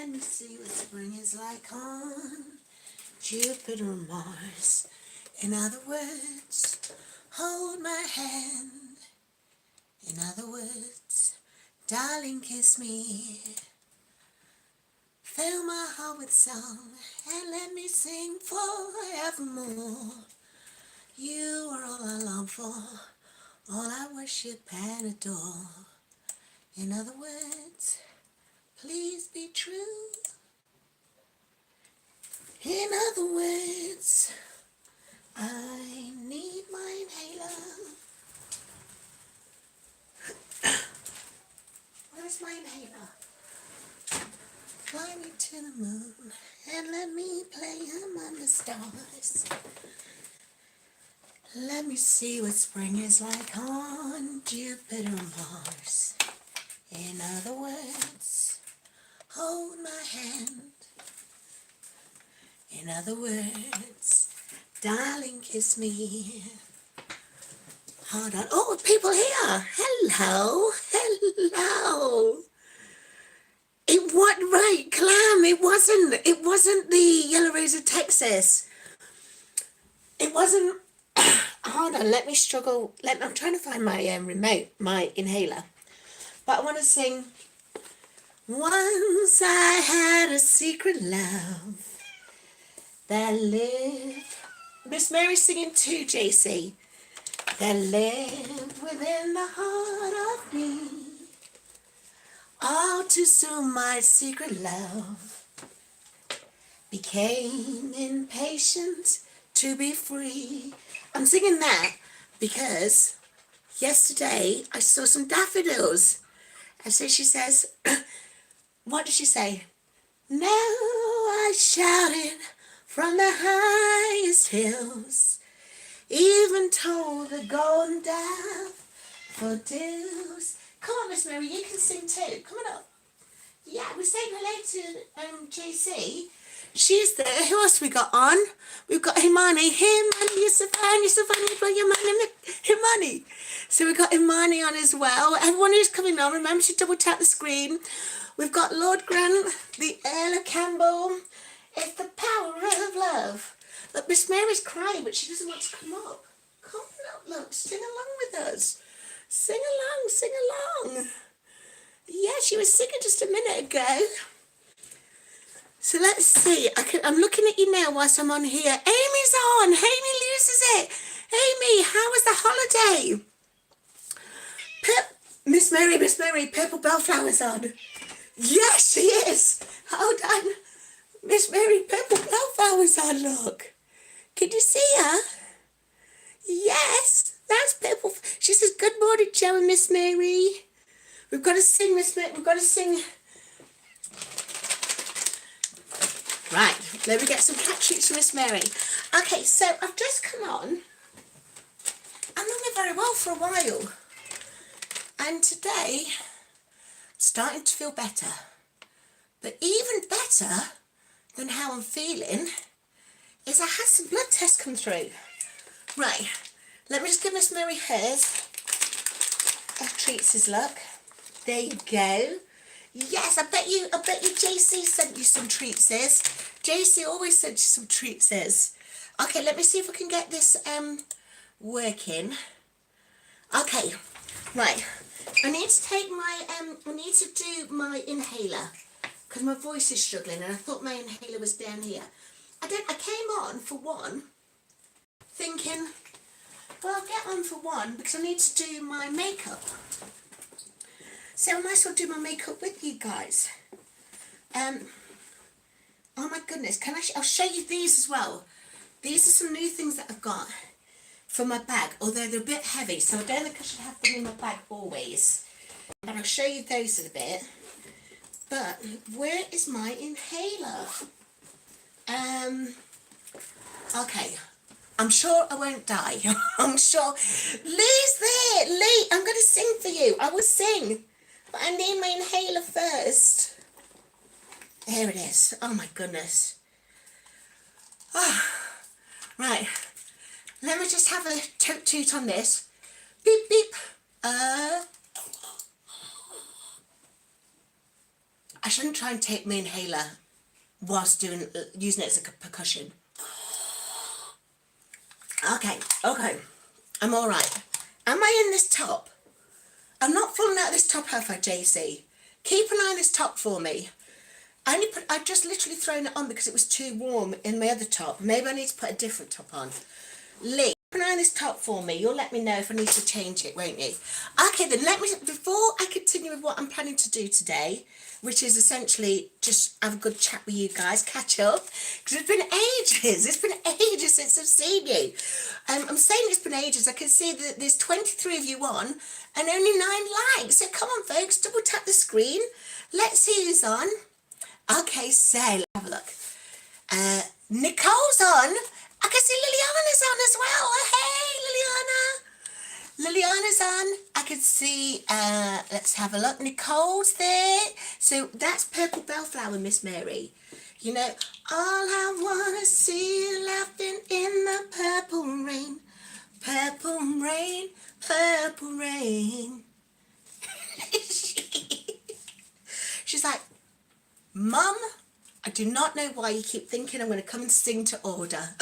let me see what spring is like on Jupiter or Mars. In other words, hold my hand. In other words, darling, kiss me. Fill my heart with song and let me sing forevermore. You are all I long for, all I worship and adore. In other words, please be true. In other words, I need my inhaler. Where's my inhaler? Fly me to the moon and let me play among the stars. Let me see what spring is like on Jupiter and Mars. In other words, hold my hand. In other words, darling, kiss me. Hold on. Oh, people here. Hello. Hello. It was right, Clam. It wasn't the Yellow Rose of Texas. It wasn't. Hold on. Let me struggle. I'm trying to find my remote, my inhaler. But I want to sing. Once I had a secret love that lived. Miss Mary's singing too, JC. That lived within the heart of me. All too soon my secret love became impatient to be free. I'm singing that because yesterday I saw some daffodils. And so she says, what does she say? Now I shouted from the highest hills, even told the golden daffodils. Come on, Miss Mary, you can sing too. Come on up. Yeah, we're saying hello to JC. She's there. Who else we got on? We've got Himani. Himani, you're so fun, you blow your money. Himani. So we've got Himani on as well. Everyone who's coming on, remember to double tap the screen. We've got Lord Grant, the Earl of Campbell. It's the power of love. Look, Miss Mary's crying, but she doesn't want to come up. Come on up, look, sing along with us. Sing along. Yeah, she was singing just a minute ago. So let's see. I'm looking at you now whilst I'm on here. Amy's on. Amy loses it. Amy, how was the holiday? Miss Mary, Purple Bellflower's on. Yes, she is. Hold on. Miss Mary, Purple Bellflower's on, look. Can you see her? Yes, that's Purple. She says, good morning, Joe and Miss Mary. We've got to sing, Miss Mary. We've got to sing. Right, let me get some cat treats for Miss Mary. Okay, so I've just come on. I'm not very well for a while. And today, starting to feel better. But even better than how I'm feeling is I had some blood tests come through. Right, let me just give Miss Mary hers. Treats' look. There you go. Yes, I bet you JC sent you some treats. JC always sent you some treats. Okay, let me see if I can get this working. Okay, right. I need to take my I need to do my inhaler because my voice is struggling and I thought my inhaler was down here. I came on for one thinking, well, I'll get on for one because I need to do my makeup. So I might as well do my makeup with you guys. Oh my goodness, I'll show you these as well. These are some new things that I've got for my bag, although they're a bit heavy, so I don't think I should have them in my bag always. But I'll show you those in a bit. But where is my inhaler? Okay. I'm sure I won't die. I'm sure. Lee's there. Lee, I'm going to sing for you. I will sing. But I need my inhaler first. There it is. Oh my goodness. Oh, right. Let me just have a toot on this. Beep, beep. I shouldn't try and take my inhaler whilst using it as a percussion. Okay, I'm all right. Am I in this top? I'm not falling out of this top, have I, JC? Keep an eye on this top for me. I've just literally thrown it on because it was too warm in my other top. Maybe I need to put a different top on. Lee, keep an eye on this top for me. You'll let me know if I need to change it, won't you? Okay, then before I continue with what I'm planning to do today, which is essentially just have a good chat with you guys, catch up, because it's been ages. It's been ages since I've seen you. I'm saying it's been ages. I can see that there's 23 of you on and only 9 likes. So come on, folks, double tap the screen. Let's see who's on. Okay, so let's have a look. Nicole's on. I can see Liliana's on as well. Hey, Liliana's on. I can see, let's have a look. Nicole's there. So that's Purple Bellflower, Miss Mary. You know, all I want to see you laughing in the purple rain. Purple rain, purple rain. She's like, Mum, I do not know why you keep thinking I'm going to come and sing to order.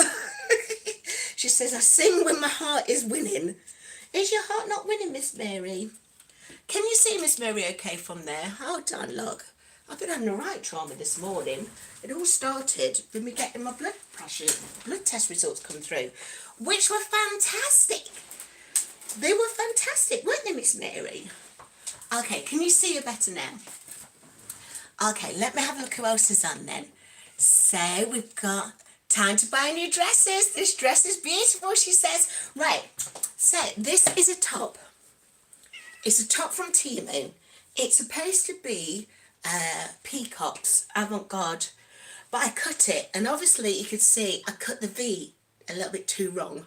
She says, I sing when my heart is winning. Is your heart not winning, Miss Mary? Can you see Miss Mary okay from there? Hold on, look. I've been having a right trauma this morning. It all started with me getting my blood test results come through, which were fantastic. They were fantastic, weren't they, Miss Mary? Okay, can you see her better now? Okay, let me have a look who else is on then. So we've got time to buy new dresses. This dress is beautiful, she says. Right, so this is a top. It's a top from Temu. It's supposed to be peacocks, avant-garde, but I cut it, and obviously you could see I cut the V a little bit too wrong.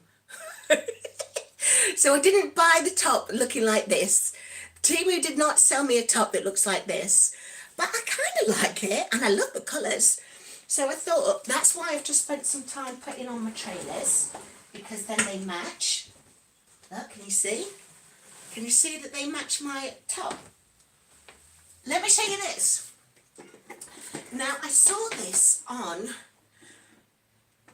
So I didn't buy the top looking like this. Temu did not sell me a top that looks like this. But I kind of like it, and I love the colours. So I thought, that's why I've just spent some time putting on my trainers, because then they match. Look, can you see? Can you see that they match my top? Let me show you this. Now, I saw this on,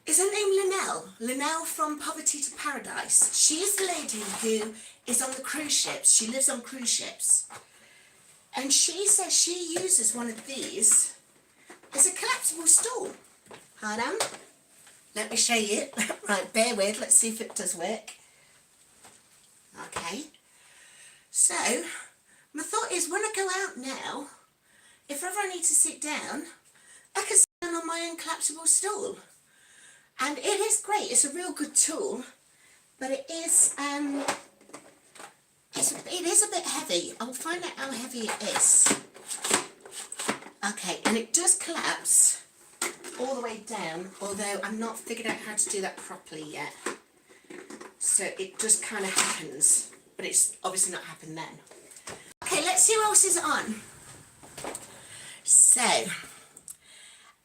is her name Linnell? Linnell from Poverty to Paradise. She is the lady who is on the cruise ships. She lives on cruise ships. And she says she uses one of these as a collapsible stool. Hold on. Let me show you. Right, bear with. Let's see if it does work. Okay. So, my thought is when I go out now, if ever I need to sit down, I can sit down on my own collapsible stool. And it is great. It's a real good tool. But it is... it is a bit heavy. I'll find out how heavy it is. Okay, and it does collapse all the way down, although I'm not figured out how to do that properly yet. So it just kind of happens, but it's obviously not happened then. Okay, let's see who else is on. So,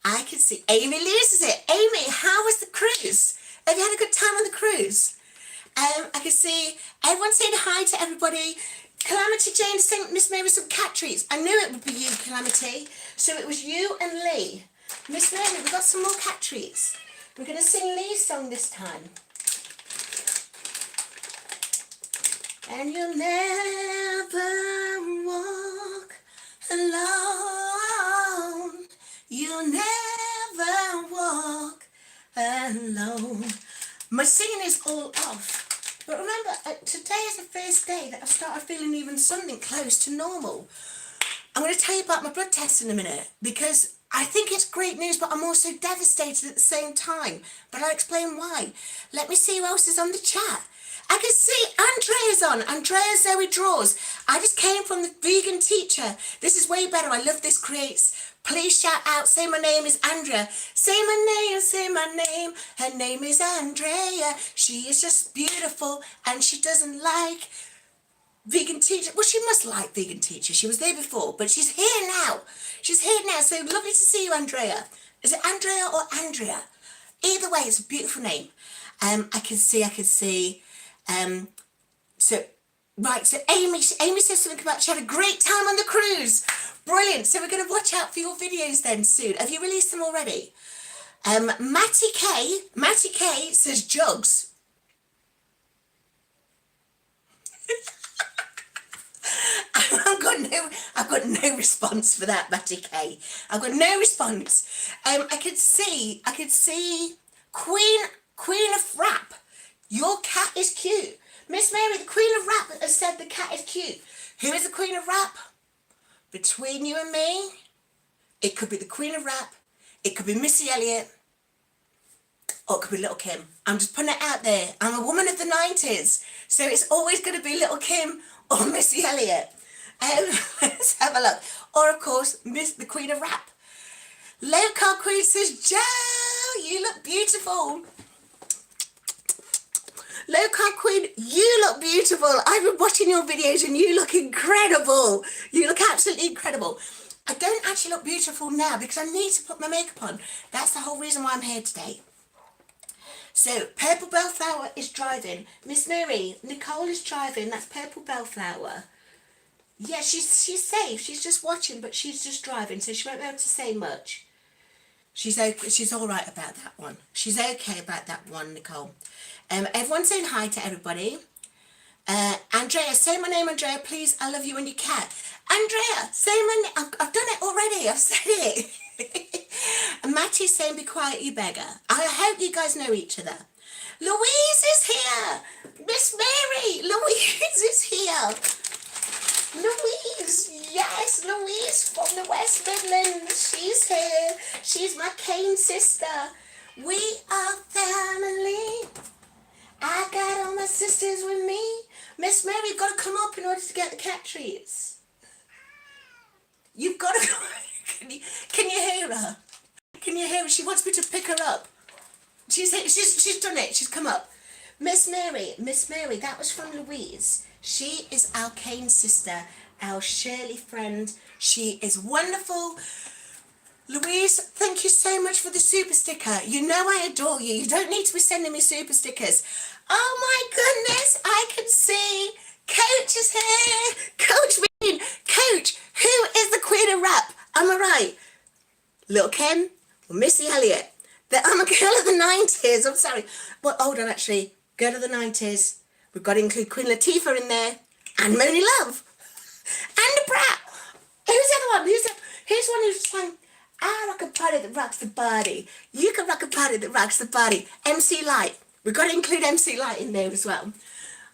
I can see Amy loses it. Amy, how was the cruise? Have you had a good time on the cruise? I can see everyone saying hi to everybody. Calamity Jane sent Miss Mary some cat treats. I knew it would be you, Calamity. So it was you and Lee. Miss Mary, we've got some more cat treats. We're going to sing Lee's song this time. And you'll never walk alone. You'll never walk alone. My singing is all off. But remember, today is the first day that I've started feeling even something close to normal. I'm going to tell you about my blood test in a minute, because I think it's great news, but I'm also devastated at the same time. But I'll explain why. Let me see who else is on the chat. I can see Andrea's on. Andrea Zoe Draws. I just came from the vegan teacher. This is way better. I love this creates. Please shout out, say my name is Andrea. Say my name, say my name. Her name is Andrea. She is just beautiful and she doesn't like vegan teacher. Well, she must like vegan teacher. She was there before, but she's here now. She's here now, so lovely to see you, Andrea. Is it Andrea or Andrea? Either way, it's a beautiful name. I can see. So Amy says something about she had a great time on the cruise. Brilliant. So we're going to watch out for your videos then soon. Have you released them already? Matty K says jugs. I've got no response for that, Matty K. I've got no response. I could see Queen of Rap. Your cat is cute. Miss Mary, the Queen of Rap has said the cat is cute. Who is the Queen of Rap? Between you and me, it could be the Queen of Rap, it could be Missy Elliott, or it could be Little Kim. I'm just putting it out there. I'm a woman of the 90s, so it's always going to be Little Kim or Missy Elliott. Let's have a look. Or, of course, the Queen of Rap. Low Carb Queen says, Joe, you look beautiful. Low Carb Queen, you look beautiful. I've been watching your videos and you look incredible. You look absolutely incredible. I don't actually look beautiful now because I need to put my makeup on. That's the whole reason why I'm here today. So, Purple Bellflower is driving. Miss Mary, Nicole is driving. That's Purple Bellflower. Yeah, she's safe. She's just watching, but she's just driving, so she won't be able to say much. She's okay. She's all right about that one. She's okay about that one, Nicole. Everyone's saying hi to everybody. Andrea, say my name, Andrea, please. I love you and your cat. Andrea, say my name. I've done it already. I've said it. And Matty's saying, be quiet, you beggar. I hope you guys know each other. Louise is here. Miss Mary, Louise is here. Louise, yes, Louise from the West Midlands. She's here. She's my cane sister. We are family. I got all my sisters with me. Miss Mary, you've got to come up in order to get the cat treats. You've got to come. Can you hear her? Can you hear her? She wants me to pick her up. She's done it. She's come up. Miss Mary, that was from Louise. She is our cane sister, our Shirley friend. She is wonderful. Louise, thank you so much for the super sticker. You know I adore you. You don't need to be sending me super stickers. Oh my goodness, I can see Coach is here. Coach Bean. Coach, who is the Queen of Rap? Am I right? Little Kim or Missy Elliott? I'm a girl of the 90s. I'm sorry. Well, hold on, actually. Girl of the 90s. We've got to include Queen Latifah in there. And Moni Love. And the Brat. Who's the other one? Who's one who sang, I rock a party that rocks the body. You can rock a party that rocks the body. MC Light. We've got to include MC Light in there as well.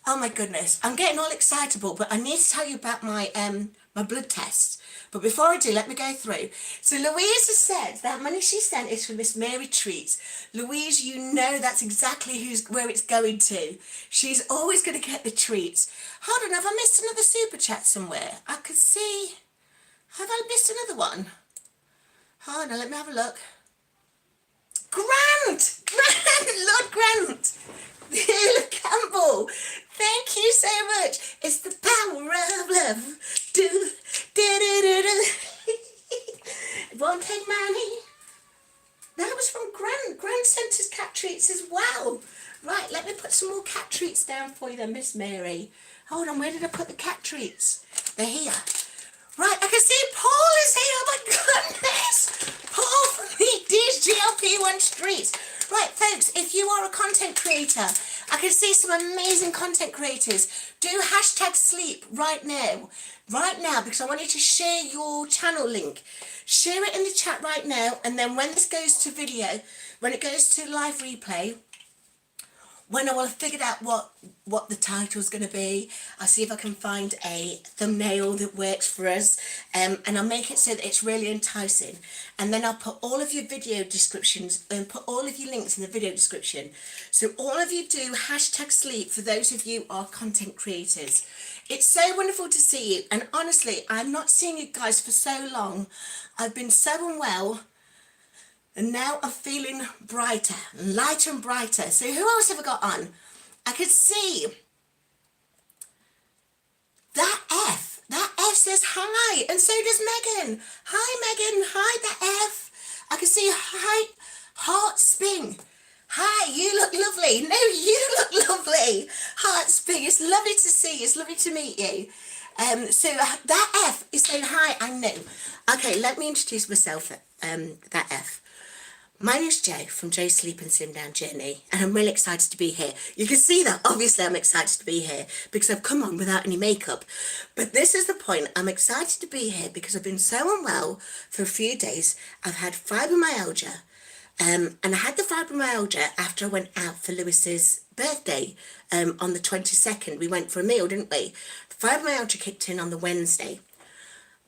Oh my goodness. I'm getting all excitable, but I need to tell you about my my blood test. But before I do, let me go through. So Louise has said that money she sent is for Miss Mary Treats. Louise, you know that's exactly where it's going to. She's always going to get the treats. Hold on, have I missed another super chat somewhere? I could see. Have I missed another one? Hold on, let me have a look. Grant! Lord Grant! Look, Campbell, thank you so much. It's the power of love. It won't take money. That was from Grant. Grant sent us cat treats as well. Right, let me put some more cat treats down for you then, Miss Mary. Hold on, where did I put the cat treats? They're here. Right, I can see Paul is here. Oh my goodness. Paul from these GLP-1 streets. Right, folks, if you are a content creator, I can see some amazing content creators. Do hashtag sleep right now, because I want you to share your channel link. Share it in the chat right now, and then when this goes to video, when it goes to live replay, when I will have figured out what the title is going to be, I'll see if I can find a thumbnail that works for us, and I'll make it so that it's really enticing. And then I'll put all of your video descriptions and put all of your links in the video description. So all of you do hashtag sleep for those of you who are content creators. It's so wonderful to see you. And honestly, I'm not seeing you guys for so long. I've been so unwell. And now I'm feeling brighter, lighter and brighter. So who else have I got on? I could see that F. That F says hi. And so does Megan. Hi, Megan. Hi, that F. I can see hi, Heart Spin. Hi, you look lovely. No, you look lovely. Heart Spin. It's lovely to see you. It's lovely to meet you. So that F is saying hi, I know. Okay, let me introduce myself, that F. My name's Jo from Jo's Sleep and Slim Down Journey, and I'm really excited to be here. You can see that, obviously I'm excited to be here because I've come on without any makeup. But this is the point, I'm excited to be here because I've been so unwell for a few days. I've had fibromyalgia, and I had the fibromyalgia after I went out for Lewis's birthday on the 22nd. We went for a meal, didn't we? The fibromyalgia kicked in on the Wednesday.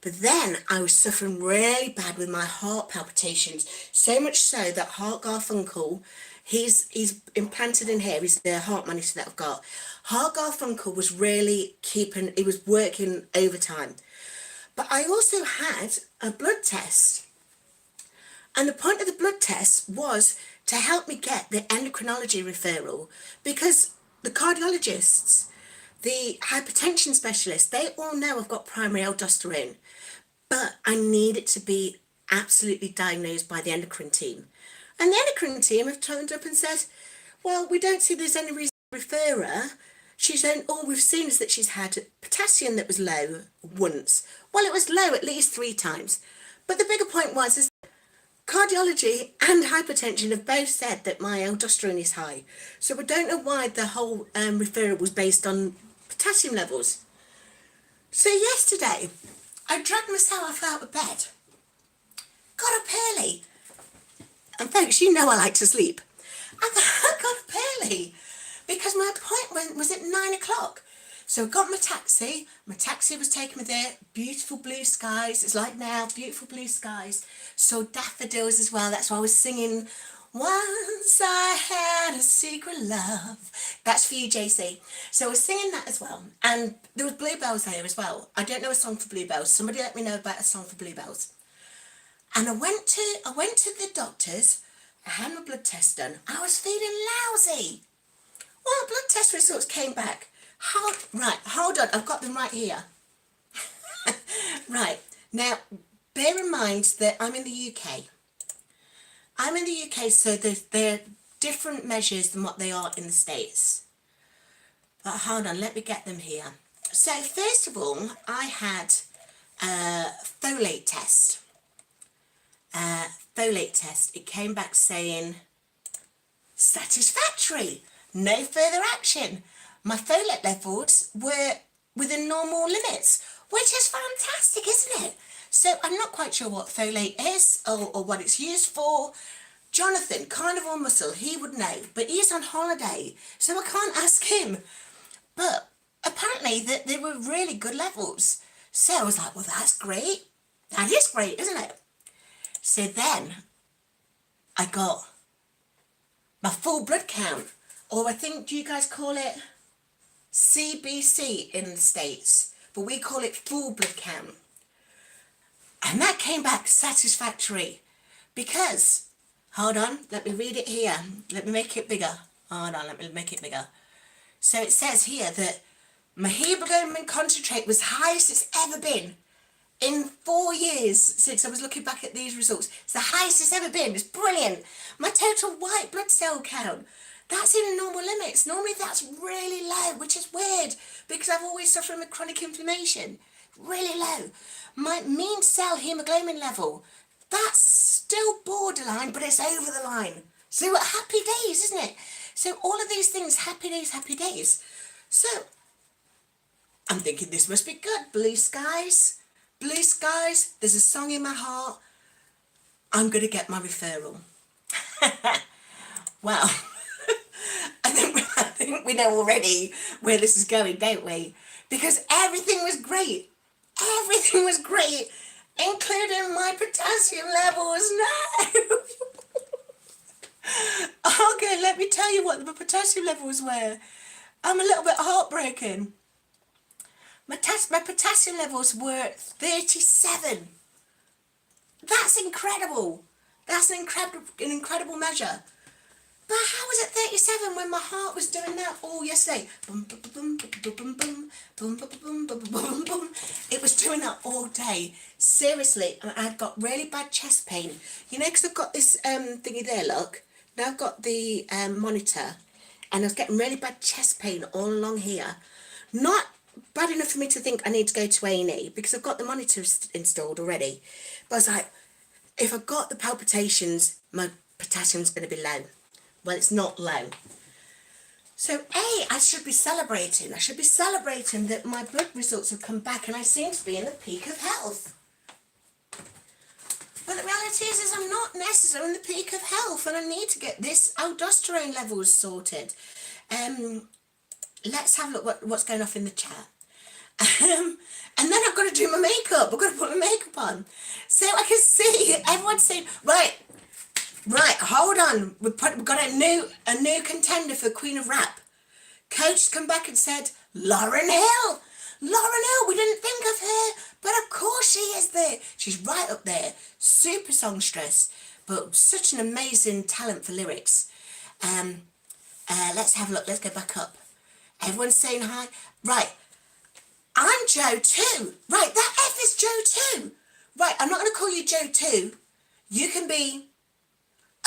But then I was suffering really bad with my heart palpitations, so much so that Hart Garfunkel, he's implanted in here, he's the heart monitor that I've got. Hart Garfunkel was really he was working overtime. But I also had a blood test. And the point of the blood test was to help me get the endocrinology referral, because the cardiologists, the hypertension specialists, they all know I've got primary aldosteronism, but I need it to be absolutely diagnosed by the endocrine team. And the endocrine team have turned up and said, well, we don't see there's any reason to refer her. She's saying, all we've seen is that she's had potassium that was low once. Well, it was low at least 3 times. But the bigger point is cardiology and hypertension have both said that my aldosterone is high. So I don't know why the whole referral was based on potassium levels. So yesterday, I dragged myself out of bed, got up early, and folks, you know I like to sleep. I got up early because my appointment was at 9 o'clock. So I got my taxi was taking me there, beautiful blue skies, it's like now, beautiful blue skies, saw daffodils as well, that's why I was singing, once I had a secret love. That's for you, JC. So I was singing that as well, and there was bluebells there as well. I don't know a song for bluebells, somebody let me know about a song for bluebells. And I went to the doctor's, I had my blood test done, I was feeling lousy. Well, blood test results came back. Hold on, I've got them right here. Right, now, bear in mind that I'm in the UK. I'm in the UK, so they're different measures than what they are in the States. But hold on, let me get them here. So first of all, I had a folate test. It came back saying satisfactory, no further action. My folate levels were within normal limits, which is fantastic, isn't it? So I'm not quite sure what folate is or what it's used for. Jonathan, carnivore muscle, he would know, but he's on holiday, so I can't ask him. But apparently they were really good levels. So I was like, well, that's great. That is great, isn't it? So then I got my full blood count, or I think, do you guys call it CBC in the States? But we call it full blood count. And that came back satisfactory because, hold on, let me read it here. Let me make it bigger. Hold on, let me make it bigger. So it says here that my hemoglobin concentrate was highest it's ever been in 4 years since I was looking back at these results. It's the highest it's ever been. It's brilliant. My total white blood cell count, that's in normal limits. Normally that's really low, which is weird because I've always suffered with chronic inflammation. Really low. My mean cell hemoglobin level, that's still borderline, but it's over the line. So happy days, isn't it? So all of these things, happy days, happy days. So I'm thinking this must be good. Blue skies, there's a song in my heart. I'm going to get my referral. Well, I think we know already where this is going, don't we? Because everything was great. Everything was great, including my potassium levels. No! Okay, let me tell you what the potassium levels were. I'm a little bit heartbroken. My potassium levels were 37. That's incredible. That's an incredible measure. But how was it 37 when my heart was doing that all yesterday? Boom, boom, boom, boom, boom, boom, boom, boom, boom, boom, boom. It was doing that all day. Seriously, and I'd got really bad chest pain. You know, because I've got this thingy there, look. Now I've got the monitor, and I was getting really bad chest pain all along here. Not bad enough for me to think I need to go to A&E because I've got the monitor installed already. But I was like, if I've got the palpitations, my potassium's going to be low. Well, it's not low. So I should be celebrating. I should be celebrating that my blood results have come back and I seem to be in the peak of health. But the reality is I'm not necessarily in the peak of health and I need to get this aldosterone levels sorted. Let's have a look what's going off in the chat. And then I've got to do my makeup. I've got to put my makeup on. So I can see everyone's saying, right, hold on. We've got a new contender for Queen of Rap. Coach come back and said, Lauryn Hill. Lauryn Hill, we didn't think of her, but of course she is there. She's right up there. Super songstress, but such an amazing talent for lyrics. Let's have a look. Let's go back up. Everyone's saying hi. Right. I'm Joe too. Right, that F is Joe too. Right, I'm not going to call you Joe too. You can be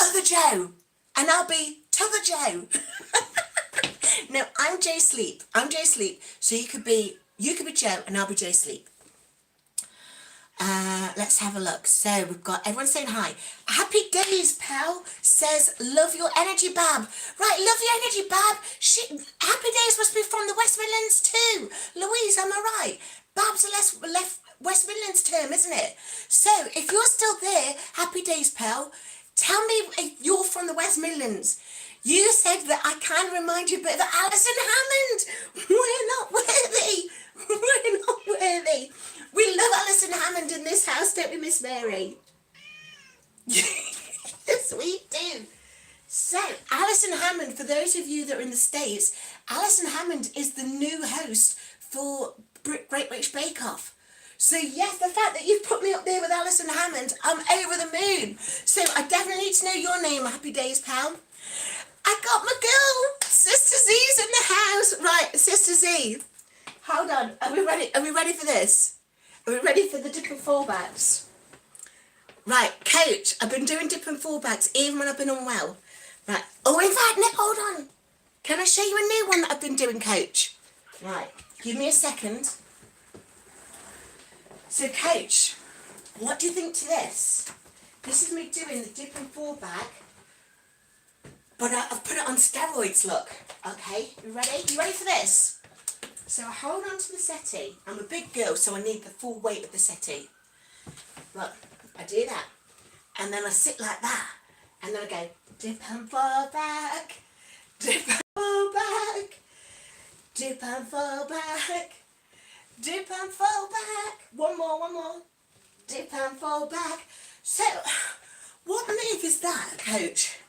Other Joe, and I'll be T'other Joe. No, I'm Joe Sleep. I'm Joe Sleep. So you could be Joe, and I'll be Joe Sleep. Let's have a look. So we've got everyone saying hi. Happy days, pal. Says, love your energy, Bab. Right, love your energy, Bab. Happy days must be from the West Midlands too. Louise, am I right? Bab's a left West Midlands term, isn't it? So if you're still there, happy days, pal. Tell me if you're from the West Midlands. You said that I can remind you a bit of Alison Hammond. We're not worthy. We're not worthy. We love Alison Hammond in this house, don't we, Miss Mary? Yes, we do. So, Alison Hammond, for those of you that are in the States, Alison Hammond is the new host for Great British Bake Off. So yes, the fact that you've put me up there with Alison Hammond, I'm over the moon. So I definitely need to know your name, happy days, pal. I got my girl, Sister Z's in the house. Right, Sister Z, hold on, are we ready? Are we ready for this? Are we ready for the dip and fallbacks? Right, Coach, I've been doing dip and fallbacks even when I've been unwell. Right, oh, in fact, Nick, hold on. Can I show you a new one that I've been doing, Coach? Right, give me a second. So, Coach, what do you think to this? This is me doing the dip and fallback, but I've put it on steroids, look. Okay, you ready? You ready for this? So I hold on to the settee. I'm a big girl, so I need the full weight of the settee. Look, I do that. And then I sit like that. And then I go, dip and fall back, dip and fall back, dip and fall back, dip and fall back. One more. Dip and fall back. So, what move is that, Coach?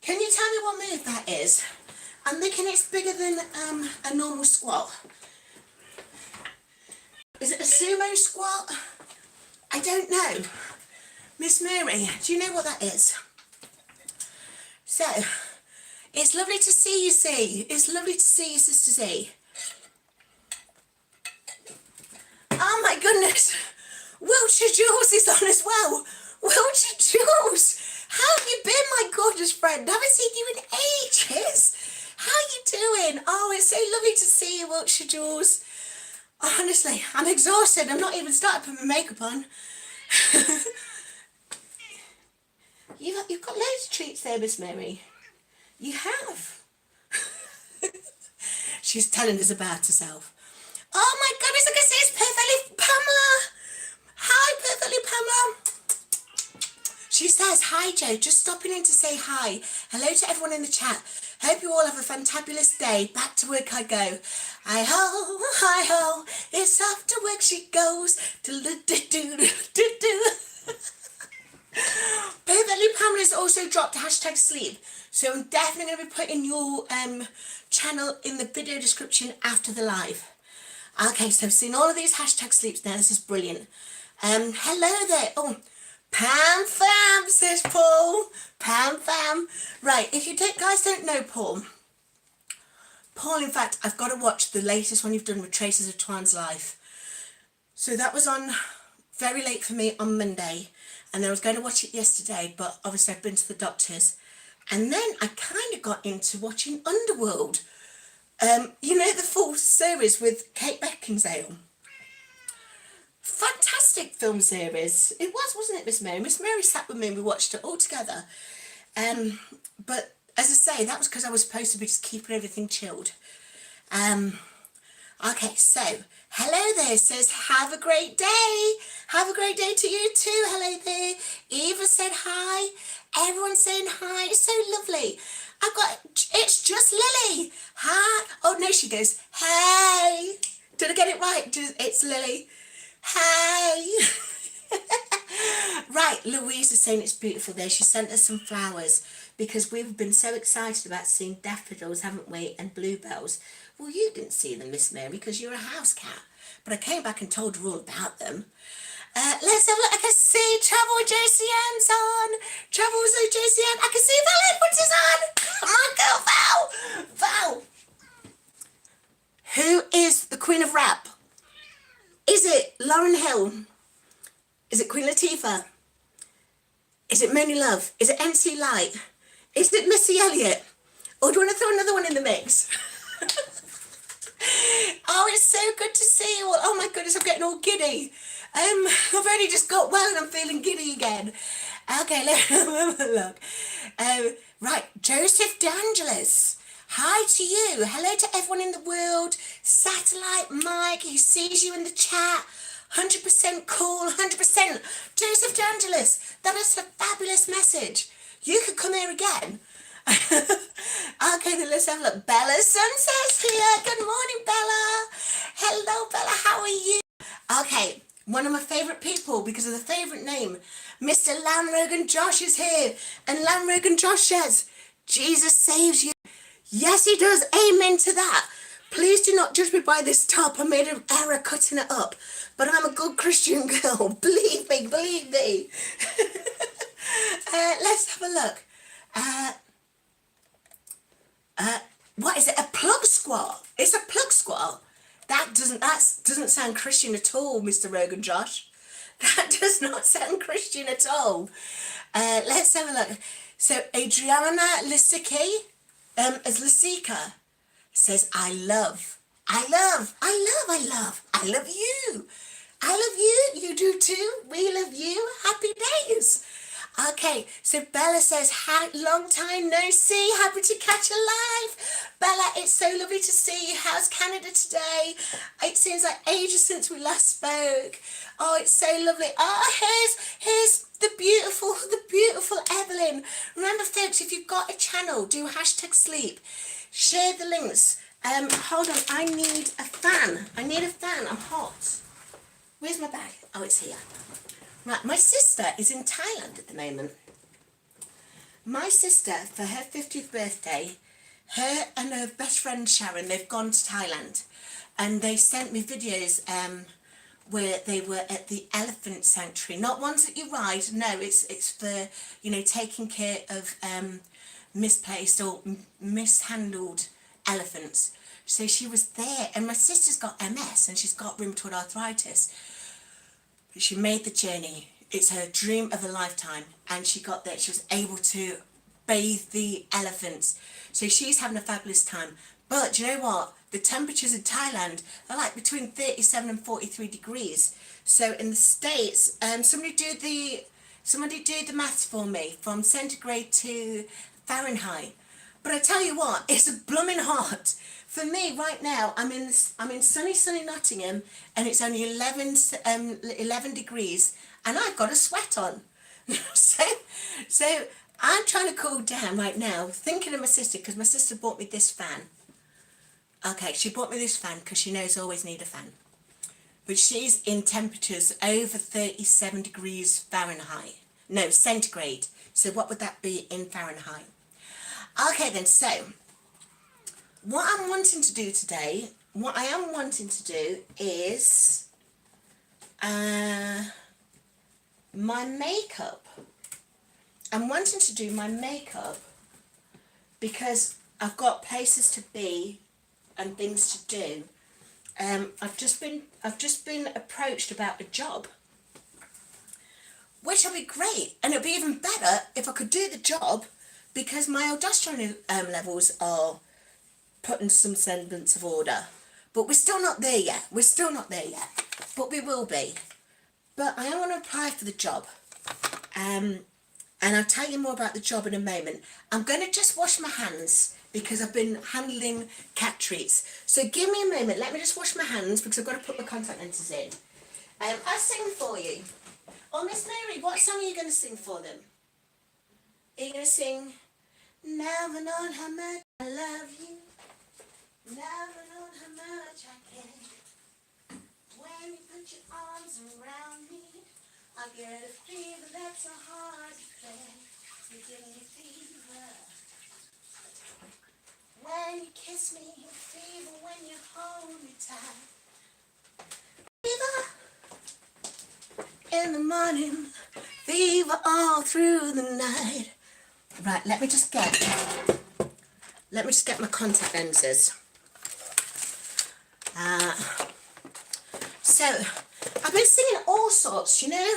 Can you tell me what move that is? I'm thinking it's bigger than a normal squat. Is it a sumo squat? I don't know. Miss Mary, do you know what that is? So, it's lovely to see you, Z. It's lovely to see you, Sister Z. Oh my goodness. Wiltshire Jules is on as well. Wiltshire Jules. How have you been, my gorgeous friend? I haven't seen you in ages. How are you doing? Oh, it's so lovely to see you, Wiltshire Jules. Honestly, I'm exhausted. I'm not even started putting my makeup on. You've got loads of treats there, Miss Mary. You have. She's telling us about herself. Oh my goodness, I can see it's Perfectly Pamela. Hi, Perfectly Pamela. She says, hi Joe, just stopping in to say hi. Hello to everyone in the chat. Hope you all have a fantabulous day. Back to work I go. Hi-ho, it's off to work she goes. Perfectly Pamela's also dropped #sleep. So I'm definitely going to be putting your channel in the video description after the live. Okay, so I've seen all of these #sleeps now. This is brilliant. Hello there. Oh, Pam Fam, says Paul. Pam Fam. Right, if you guys don't know Paul, in fact, I've got to watch the latest one you've done with Traces of Twan's life. So that was on very late for me on Monday, and I was going to watch it yesterday, but obviously I've been to the doctors. And then I kind of got into watching Underworld. You know, the full series with Kate Beckinsale. Fantastic film series. It was, wasn't it, Miss Mary? Miss Mary sat with me and we watched it all together. But as I say, that was because I was supposed to be just keeping everything chilled. Okay, so hello there says have a great day. Have a great day to you too. Hello there. Eva said hi. Everyone's saying hi. It's so lovely. It's just Lily. Hi. Oh no, she goes, hey. Did I get it right? It's Lily. Hey. Right, Louise is saying it's beautiful there. She sent us some flowers because we've been so excited about seeing daffodils, haven't we, and bluebells. Well, you didn't see them, Miss Mary, because you're a house cat. But I came back and told her all about them. Let's have a look. I can see Travel with JCN's on. Travel with JCN. I can see Val Edwards is on. Come on, girl, Val. Val. Who is the Queen of Rap? Is it Lauryn Hill? Is it Queen Latifah? Is it Monie Love? Is it MC Light? Is it Missy Elliott? Or do you want to throw another one in the mix? Oh, it's so good to see you all. Oh my goodness, I'm getting all giddy. I've only just got well and I'm feeling giddy again. Okay, let's have a look. Right, Joseph DeAngelis. Hi to you. Hello to everyone in the world. Satellite Mike, he sees you in the chat. 100% cool, 100%. Joseph DeAngelis, that is a fabulous message. You could come here again. Okay, then let's have a look. Bella Sunsets here. Good morning, Bella. Hello, Bella. How are you? Okay, one of my favourite people because of the favourite name. Mr. Lamrogan Josh is here. And Lamrogan Josh says, Jesus saves you. Yes, he does. Amen to that. Please do not judge me by this top. I made an error cutting it up. But I'm a good Christian girl. Believe me, believe me. Let's have a look. What is it? A plug squat. It's a plug squat. That doesn't sound Christian at all, Mr. Rogan Josh. That does not sound Christian at all. Let's have a look. So Adriana Lisicki, as Lisica, says, I love you. I love you. You do too. We love you. Happy days. Okay, so Bella says, long time no see, happy to catch you live. Bella, it's so lovely to see you. How's Canada today? It seems like ages since we last spoke. Oh, it's so lovely. Oh, here's the beautiful Evelyn. Remember, folks, if you've got a channel, do #sleep. Share the links. Hold on, I need a fan. I'm hot. Where's my bag? Oh, it's here. Right, my sister is in Thailand at the moment. My sister, for her 50th birthday, her and her best friend Sharon, they've gone to Thailand. And they sent me videos where they were at the elephant sanctuary. Not ones that you ride, no, it's for, you know, taking care of misplaced or mishandled elephants. So she was there, and my sister's got MS and she's got rheumatoid arthritis. She made the journey. It's her dream of a lifetime, and she got there. She was able to bathe the elephants. So she's having a fabulous time. But do you know what? The temperatures in Thailand are like between 37 and 43 degrees. So in the States, somebody do the maths for me from centigrade to Fahrenheit. But I tell you what, it's blooming hot. For me right now, I'm in sunny Nottingham, and it's only 11 degrees, and I've got a sweat on. so I'm trying to cool down right now, thinking of my sister, because my sister bought me this fan. Okay, she bought me this fan because she knows I always need a fan. But she's in temperatures over 37 degrees Fahrenheit. No, centigrade. So what would that be in Fahrenheit? Okay then, so what I'm wanting to do today, what I am wanting to do is my makeup. I'm wanting to do my makeup because I've got places to be and things to do. I've just been approached about a job, which will be great, and it'll be even better if I could do the job because my aldosterone levels are put in some semblance of order. But we're still not there yet. We're still not there yet. But we will be. But I want to apply for the job. And I'll tell you more about the job in a moment. I'm going to just wash my hands because I've been handling cat treats. So give me a moment. Let me just wash my hands because I've got to put my contact lenses in. I'll sing for you. Oh, Miss Mary, what song are you going to sing for them? Are you going to sing, never known how much I love you, never known how much I care. When you put your arms around me, I get a fever that's so hard to bear. You give me fever. When you kiss me, fever when you hold me tight. Fever in the morning, fever all through the night. Right, let me just get my contact lenses. So I've been singing all sorts, you know,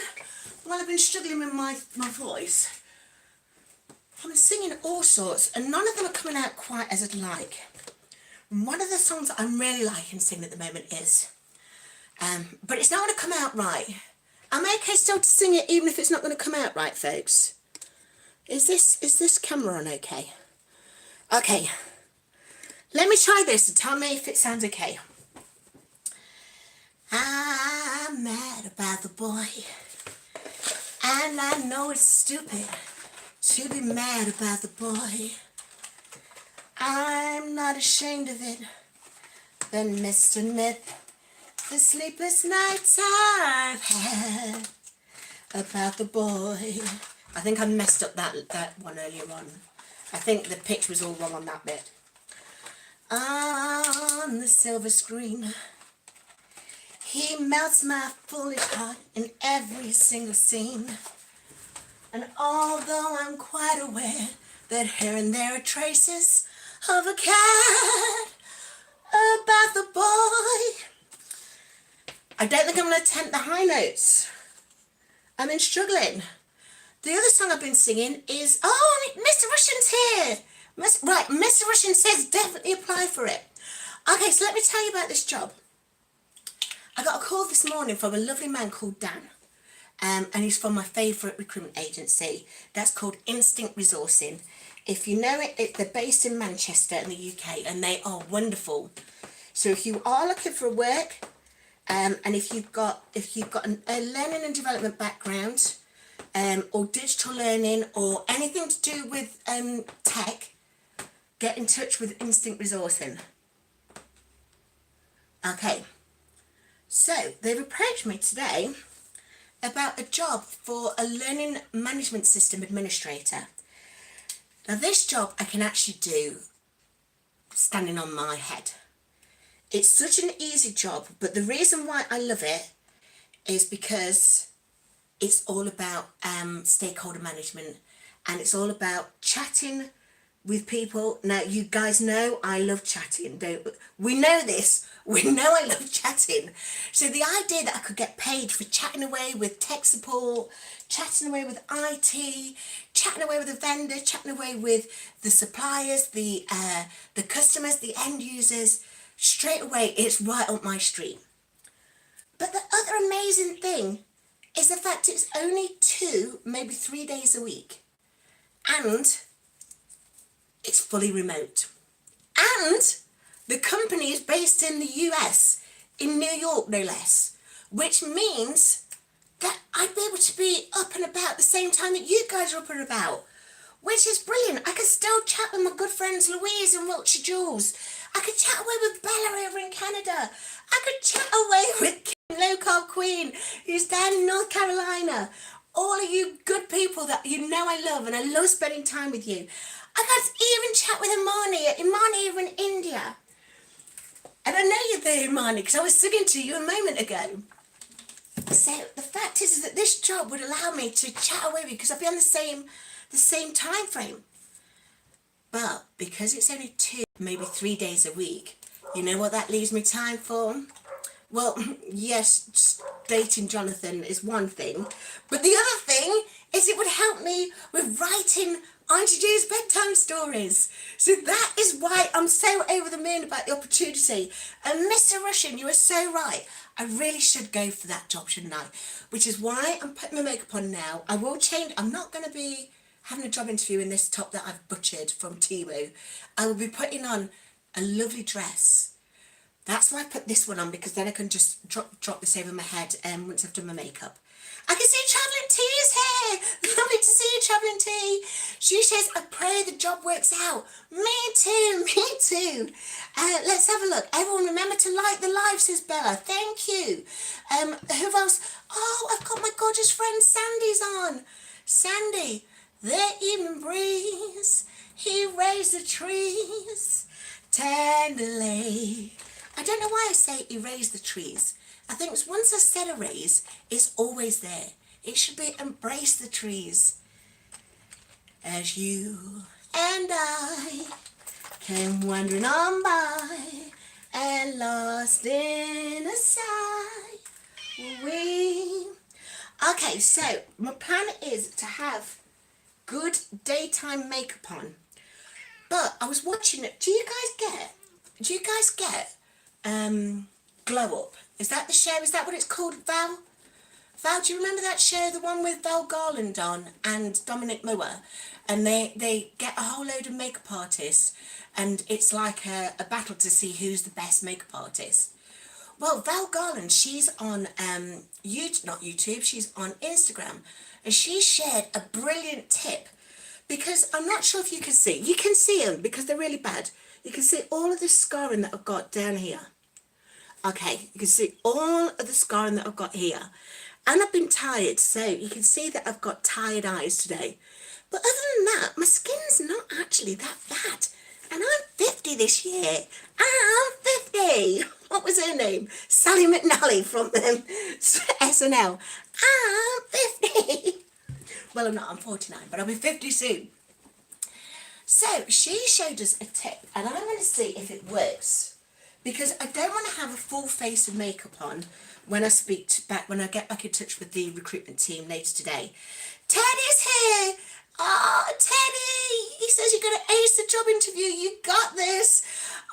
while I've been struggling with my voice. I've been singing all sorts, and none of them are coming out quite as I'd like. And one of the songs that I'm really liking singing at the moment is, but it's not going to come out right. Am I okay still to sing it even if it's not going to come out right, folks? Is this camera on okay? Okay. Let me try this and tell me if it sounds okay. I'm mad about the boy, and I know it's stupid to be mad about the boy. I'm not ashamed of it, then must admit the sleepless nights I've had about the boy. I think I messed up that one earlier on. I think the pitch was all wrong on that bit. On the silver screen, he melts my foolish heart in every single scene. And although I'm quite aware that here and there are traces of a cat about the boy, I don't think I'm going to attempt the high notes. I'm been struggling. The other song I've been singing is, oh, Mr. Russian's here. Right, Mr. Russian says definitely apply for it. Okay, so let me tell you about this job. I got a call this morning from a lovely man called Dan. And he's from my favourite recruitment agency. That's called Instinct Resourcing. If you know it, they're based in Manchester in the UK, and they are wonderful. So if you are looking for work, and if you've got a learning and development background, or digital learning, or anything to do with tech, get in touch with Instinct Resourcing. Okay, so they've approached me today about a job for a learning management system administrator. Now this job I can actually do standing on my head. It's such an easy job, but the reason why I love it is because it's all about stakeholder management, and it's all about chatting with people. Now, you guys know I love chatting, don't we? Know this. We know I love chatting. So the idea that I could get paid for chatting away with tech support, chatting away with IT, chatting away with the vendor, chatting away with the suppliers, the customers, the end users, straight away, it's right up my street. But the other amazing thing is the fact it's only 2, maybe 3 days a week. And it's fully remote. And the company is based in the US, in New York no less, which means that I'd be able to be up and about the same time that you guys are up and about, which is brilliant. I can still chat with my good friends Louise and Wiltshire Jules. I could chat away with Bella over in Canada. I could chat away with Low Carb Queen, who's down in North Carolina. All of you good people that you know I love, and I love spending time with you. I got to even chat with Imani over in India. And I know you're there, Imani, because I was singing to you a moment ago. So the fact is that this job would allow me to chat away with you because I'd be on the same time frame. But because it's only 2, maybe 3 days a week, you know what that leaves me time for? Well, yes, dating Jonathan is one thing, but the other thing is it would help me with writing Auntie Ju's bedtime stories. So that is why I'm so over the moon about the opportunity. And Mr. Russian, you are so right. I really should go for that job, shouldn't I? Which is why I'm putting my makeup on now. I will change. I'm not going to be having a job interview in this top that I've butchered from Temu. I will be putting on a lovely dress. That's why I put this one on, because then I can just drop this over my head once I've done my makeup. I can see Travelling T is here. Lovely to see you, Travelling T. She says, I pray the job works out. Me too, me too. Let's have a look. Everyone remember to like the live, says Bella. Thank you. Who else? Oh, I've got my gorgeous friend Sandy's on. Sandy, the evening breeze, he raised the trees tenderly. I don't know why I say erase the trees. I think once I said erase, it's always there. It should be embrace the trees. As you and I came wandering on by and lost in a sigh. We... Okay, so my plan is to have good daytime makeup on. But I was watching it. Do you guys get Glow Up? Is that the show? Is that what it's called, Val? Val, do you remember that show, the one with Val Garland on and Dominic Moore? And they get a whole load of makeup artists, and it's like a battle to see who's the best makeup artist. Well, Val Garland, she's on not YouTube, she's on Instagram, and she shared a brilliant tip, because I'm not sure if you can see. You can see them because they're really bad. You can see all of the scarring that I've got down here. Okay, you can see all of the scarring that I've got here. And I've been tired, so you can see that I've got tired eyes today. But other than that, my skin's not actually that bad. And I'm 50 this year. I'm 50. What was her name? Sally McNally from SNL. I'm 50. Well, I'm not, I'm 49, but I'll be 50 soon. So she showed us a tip, and I'm going to see if it works. Because I don't want to have a full face of makeup on when I when I get back in touch with the recruitment team later today. Teddy's here. Oh, Teddy. He says you're going to ace the job interview. You got this.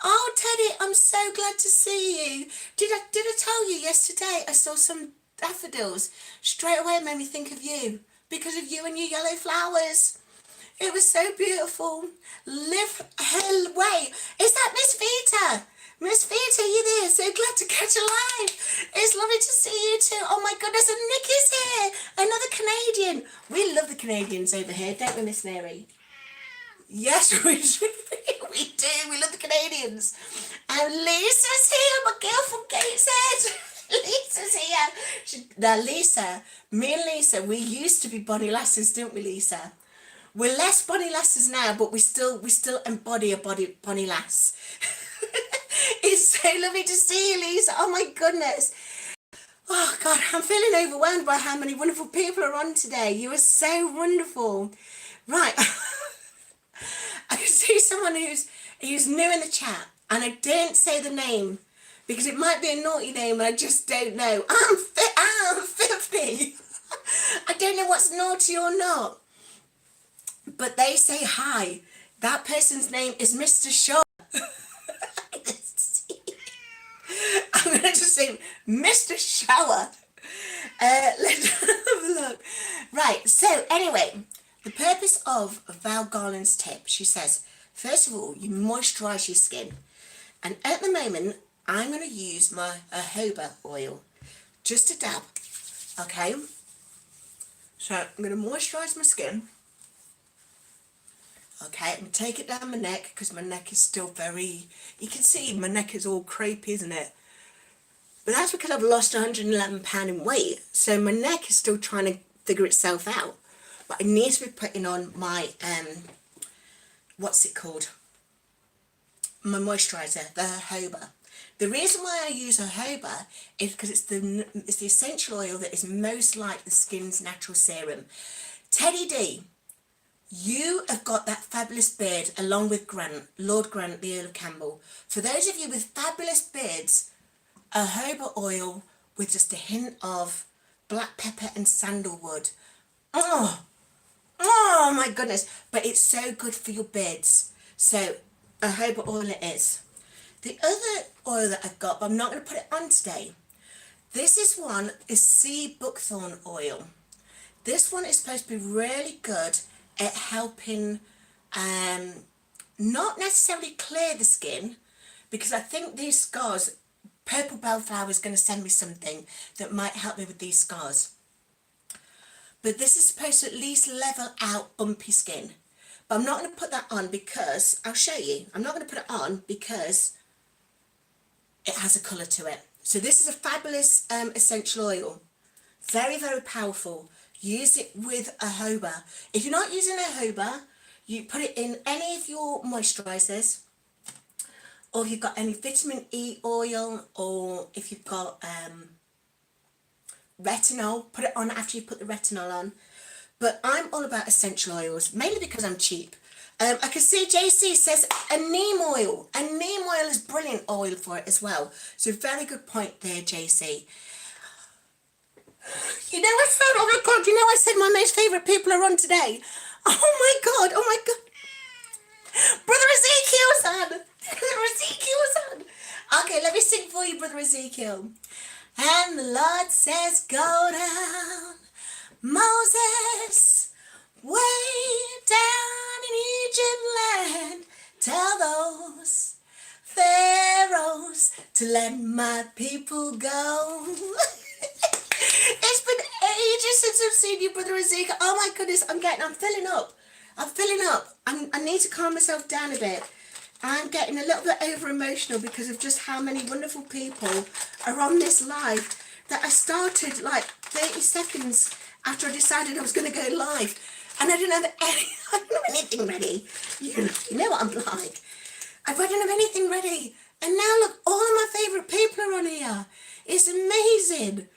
Oh, Teddy, I'm so glad to see you. Did I tell you yesterday I saw some daffodils? Straight away it made me think of you because of you and your yellow flowers. It was so beautiful. Live her way. Is that Miss Vita? Miss Vita, you there? So glad to catch you live. It's lovely to see you too. Oh my goodness, and Nikki's here. Another Canadian. We love the Canadians over here, don't we, Miss Mary? Yes, we do. We do. We love the Canadians. And Lisa's here, my girl from Gateshead. Lisa's here. Now, Lisa, me and Lisa, we used to be Bonnie Lasses, didn't we, Lisa? We're less Bonnie Lasses now, but we still embody a Bonnie Lass. It's so lovely to see you, Lisa. Oh my goodness. Oh God, I'm feeling overwhelmed by how many wonderful people are on today. You are so wonderful. Right. I can see someone who's new in the chat, and I didn't say the name because it might be a naughty name and I just don't know. I'm 50. I don't know what's naughty or not. But they say hi. That person's name is Mr. Shaw. I'm going to just say Mr. Shower. Let's have a look. Right, so anyway, the purpose of Val Garland's tip, she says, first of all, you moisturise your skin. And at the moment, I'm going to use my jojoba oil, just a dab, okay? So I'm going to moisturise my skin. Okay, I'm going to take it down my neck because my neck is still very, you can see my neck is all crepey, isn't it? But that's because I've lost 111 pounds in weight, so my neck is still trying to figure itself out. But I need to be putting on my, what's it called? My moisturiser, the jojoba. The reason why I use jojoba is because it's the essential oil that is most like the skin's natural serum. Teddy D, you have got that fabulous beard along with Grant, Lord Grant, the Earl of Campbell. For those of you with fabulous beards, a jojoba oil with just a hint of black pepper and sandalwood. Oh my goodness. But it's so good for your beards. So jojoba oil it is. The other oil that I've got, but I'm not going to put it on today, this is sea buckthorn oil. This one is supposed to be really good at helping not necessarily clear the skin, because I think these scars, Purple Bellflower is going to send me something that might help me with these scars. But this is supposed to at least level out bumpy skin. But I'm not going to put that on because, I'll show you, I'm not going to put it on because it has a colour to it. So this is a fabulous essential oil. Very, very powerful. Use it with jojoba. If you're not using jojoba, you put it in any of your moisturisers, or if you've got any vitamin E oil, or if you've got retinol, put it on after you put the retinol on. But I'm all about essential oils, mainly because I'm cheap. I can see JC says a neem oil. A neem oil is brilliant oil for it as well. So very good point there, JC. You know, I said, oh my God, you know, I said my most favourite people are on today. Oh my God. Brother Ezekiel's on. Okay, let me sing for you, Brother Ezekiel. And the Lord says, go down, Moses, way down in Egypt land. Tell those pharaohs to let my people go. It's been ages since I've seen you, Brother Ezekiel. Oh my goodness, I'm filling up. I need to calm myself down a bit. I'm getting a little bit over emotional because of just how many wonderful people are on this live that I started like 30 seconds after I decided I was going to go live, and I didn't have anything ready. You know what I'm like. I didn't have anything ready, and now look, all of my favourite people are on here. It's amazing.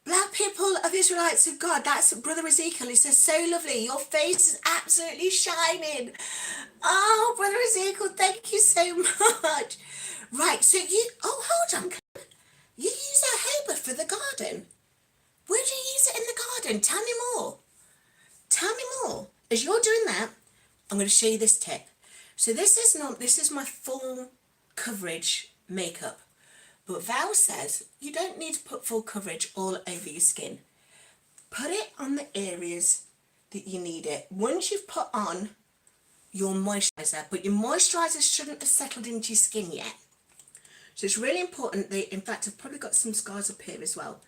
Black people of Israelites of God, that's Brother Ezekiel. He says, so lovely, your face is absolutely shining. Oh, Brother Ezekiel, thank you so much. Right, so hold on. You use jojoba for the garden. Where do you use it in the garden? Tell me more. As you're doing that, I'm going to show you this tip. So this is my full coverage makeup. But Val says you don't need to put full coverage all over your skin. Put it on the areas that you need it. Once you've put on your moisturiser, but your moisturiser shouldn't have settled into your skin yet. So it's really important that, in fact, I've probably got some scars up here as well.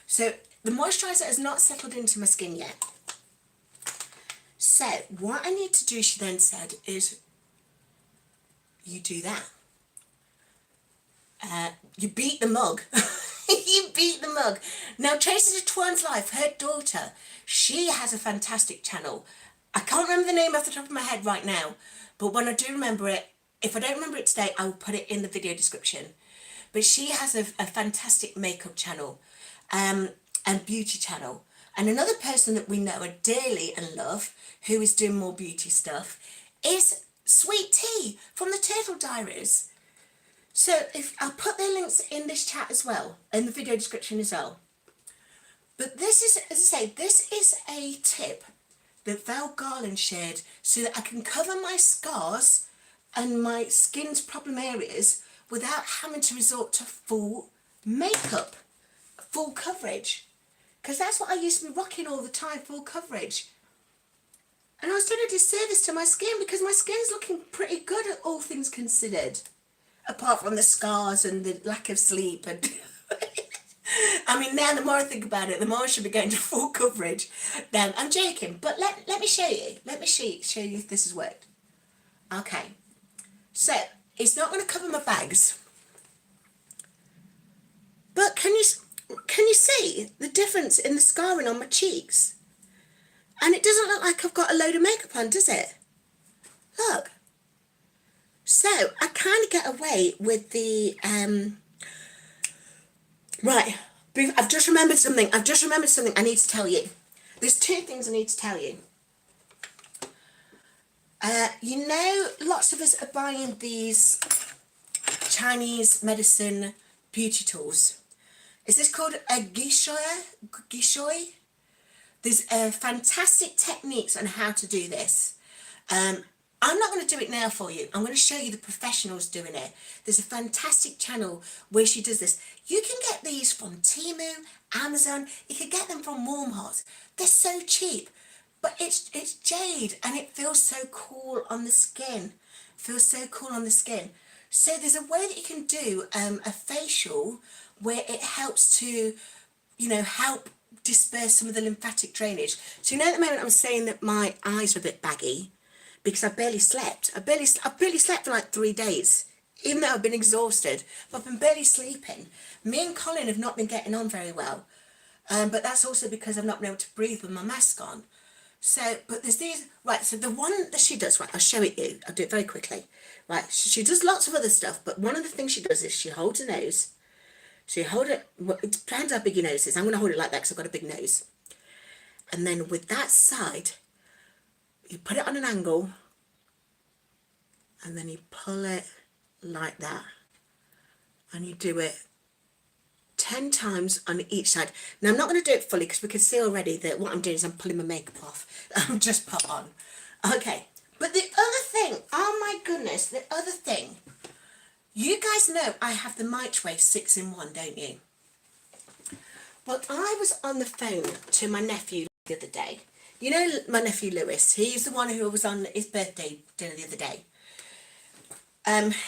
So the moisturiser has not settled into my skin yet. So what I need to do, she then said, is you do that. You beat the mug. You beat the mug. Now, Tracy de Twan's Life, her daughter, she has a fantastic channel. I can't remember the name off the top of my head right now, but when I do remember it, if I don't remember it today, I will put it in the video description. But she has a fantastic makeup channel and beauty channel. And another person that we know dearly and love, who is doing more beauty stuff, is Sweet Tea from the Turtle Diaries. So I'll put their links in this chat as well, in the video description as well. But this is, as I say, this is a tip that Val Garland shared so that I can cover my scars and my skin's problem areas without having to resort to full makeup, full coverage. Because that's what I used to be rocking all the time, full coverage. And I was doing a disservice to my skin because my skin's looking pretty good, all things considered. Apart from the scars and the lack of sleep. And I mean, now the more I think about it, the more I should be going to full coverage. Then I'm joking, but let me show you. Let me show you if this has worked. Okay, so it's not going to cover my bags, but can you see the difference in the scarring on my cheeks? And it doesn't look like I've got a load of makeup on, does it? Look. So I kind of get away with the right. I've just remembered something. I need to tell you. There's two things I need to tell you. You know, lots of us are buying these Chinese medicine beauty tools. Is this called a gishui? There's fantastic techniques on how to do this. I'm not going to do it now for you. I'm going to show you the professionals doing it. There's a fantastic channel where she does this. You can get these from Temu, Amazon. You can get them from Walmart. They're so cheap, but it's jade and it feels so cool on the skin. Feels so cool on the skin. So there's a way that you can do a facial where it helps to, you know, help disperse some of the lymphatic drainage. So you know at the moment I'm saying that my eyes are a bit baggy because I barely slept. I barely slept for like 3 days, even though I've been exhausted, but I've been barely sleeping. Me and Colin have not been getting on very well, but that's also because I've not been able to breathe with my mask on. So, but there's these, right, so the one that she does, right, I'll show it you, I'll do it very quickly. Right, she does lots of other stuff, but one of the things she does is she holds her nose. So you hold it, it depends how big your nose is. I'm going to hold it like that because I've got a big nose. And then with that side, you put it on an angle and then you pull it like that. And you do it 10 times on each side. Now I'm not going to do it fully because we can see already that what I'm doing is I'm pulling my makeup off. I'm just put on. Okay, but the other thing, oh my goodness, the other thing. You guys know I have the Microwave 6-in-1, don't you? Well, I was on the phone to my nephew the other day. You know my nephew Lewis, he's the one who was on his birthday dinner the other day.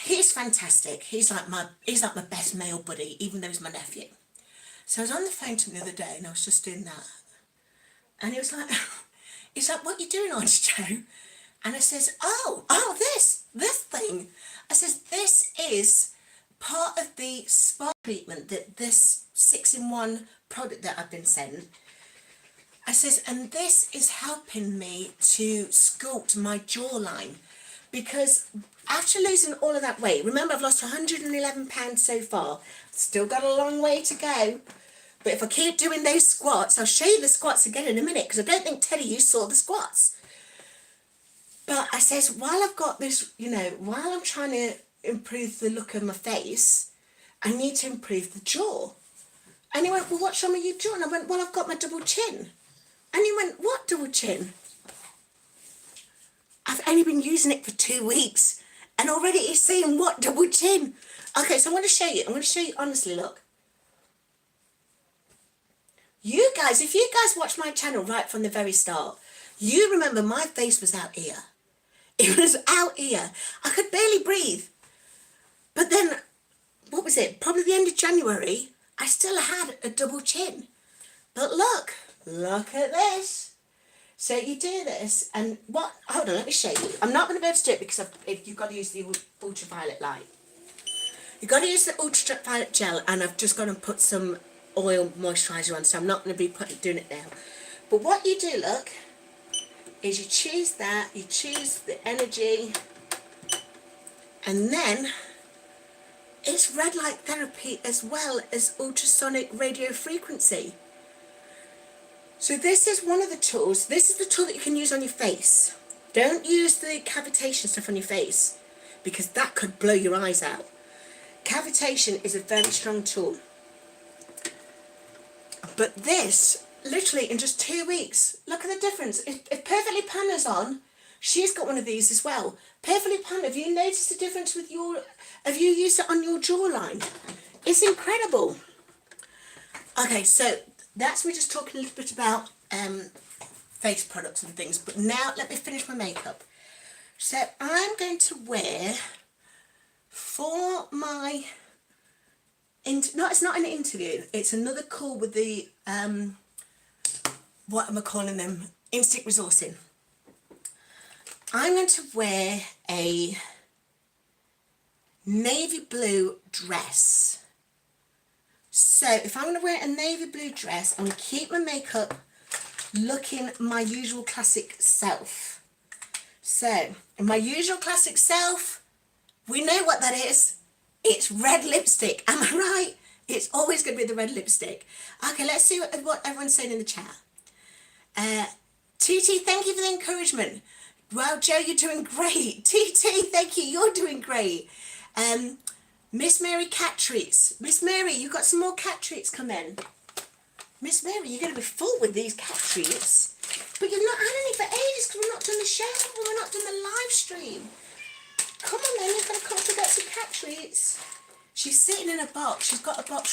He's fantastic. He's like my best male buddy, even though he's my nephew. So I was on the phone to him the other day and I was just doing that. And he was like, what are you doing, Auntie Jo? And I says, oh, this thing. I says, this is part of the spa treatment that this 6-in-1 product that I've been sent. I says, and this is helping me to sculpt my jawline because after losing all of that weight, remember I've lost 111 pounds so far, still got a long way to go. But if I keep doing those squats, I'll show you the squats again in a minute because I don't think Teddy, you saw the squats. But I says, while I've got this, you know, while I'm trying to improve the look of my face, I need to improve the jaw. And he went, well, what's wrong with your jaw? And I went, well, I've got my double chin. And he went, what double chin? I've only been using it for 2 weeks. And already he's saying, what double chin? Okay, so I'm going to show you. I'm going to show you honestly, look. You guys, if you guys watch my channel right from the very start, you remember my face was out here. It was out here. I could barely breathe. But then, what was it? Probably the end of January, I still had a double chin. But look at this. So you do this, and what, hold on, let me show you. I'm not going to be able to do it because you've got to use the ultraviolet light. You've got to use the ultraviolet gel, and I've just got to put some oil moisturiser on, so I'm not going to be doing it now. But what you do, look, is you choose that, you choose the energy, and then it's red light therapy as well as ultrasonic radio frequency. So this is one of the tools. This is the tool that you can use on your face. Don't use the cavitation stuff on your face because that could blow your eyes out. Cavitation is a very strong tool. But this, literally in just 2 weeks, look at the difference. If Perfectly Panna's on, she's got one of these as well. Perfectly Panna, have you noticed the difference with have you used it on your jawline? It's incredible. Okay, so that's me just talking a little bit about face products and things. But now let me finish my makeup. So I'm going to wear for my... No, it's not an interview. It's another call with the, what am I calling them? Instinct Resourcing. I'm going to wear a navy blue dress. So if I'm going to wear a navy blue dress, I'm going to keep my makeup looking my usual classic self. So in my usual classic self, we know what that is. It's red lipstick. Am I right? It's always going to be the red lipstick. Okay, let's see what everyone's saying in the chat. TT, thank you for the encouragement. Wow, Joe, you're doing great. TT, thank you. You're doing great. Miss Mary, cat treats. Miss Mary, you've got some more cat treats coming. Miss Mary, you're going to be full with these cat treats. But you've not had any for ages because we've not done the show and we've not done the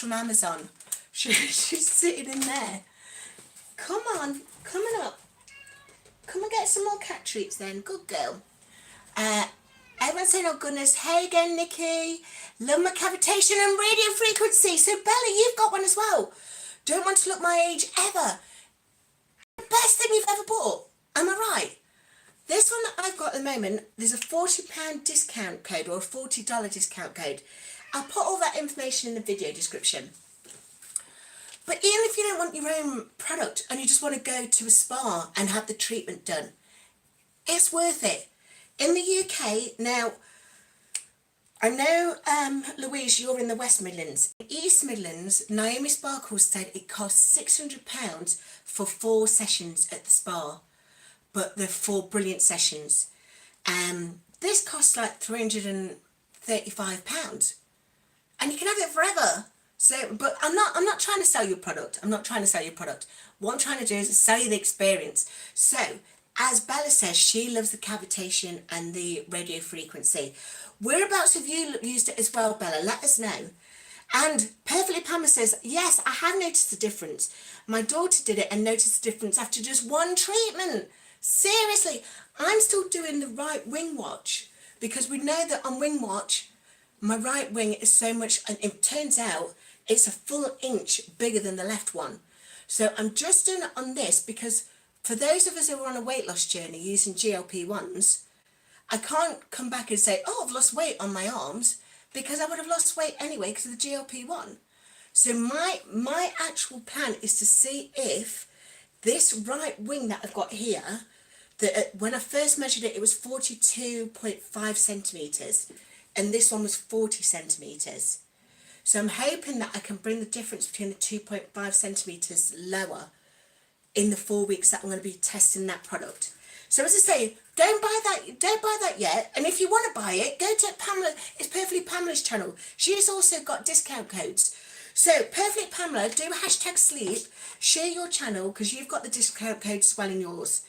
from Amazon. She's sitting in there. Come on, coming up. Come and get some more cat treats then. Good girl. Everyone's saying, oh goodness, hey again, Nikki. Love my cavitation and radio frequency. So Bella, you've got one as well. Don't want to look my age ever. The best thing you've ever bought. Am I right? This one that I've got at the moment, there's a £40 discount code or a $40 discount code. I'll put all that information in the video description. But even if you don't want your own product and you just want to go to a spa and have the treatment done, it's worth it. In the UK, now, I know, Louise, you're in the West Midlands. In East Midlands, Naomi Sparkles said it costs £600 for 4 sessions at the spa. But they're 4 brilliant sessions. This costs like £335. And you can have it forever. So, but I'm not trying to sell your product. I'm not trying to sell your product. What I'm trying to do is sell you the experience. So, as Bella says, she loves the cavitation and the radio frequency. Whereabouts have you used it as well, Bella? Let us know. And Perfectly Pamela says, yes, I have noticed the difference. My daughter did it and noticed the difference after just 1 treatment. Seriously, I'm still doing the right wing watch because we know that on wing watch, my right wing is so much, and it turns out it's a full inch bigger than the left one. So I'm just doing it on this because for those of us who are on a weight loss journey using GLP-1s, I can't come back and say, oh, I've lost weight on my arms because I would have lost weight anyway because of the GLP-1. So my actual plan is to see if this right wing that I've got here, that when I first measured it, it was 42.5 centimetres and this one was 40 centimetres. So I'm hoping that I can bring the difference between the 2.5 centimetres lower in the 4 weeks that I'm going to be testing that product. So as I say, don't buy that yet. And if you want to buy it, go to Pamela. It's Perfectly Pamela's channel. She's also got discount codes. So Perfectly Pamela, do hashtag sleep, share your channel because you've got the discount code as well in yours.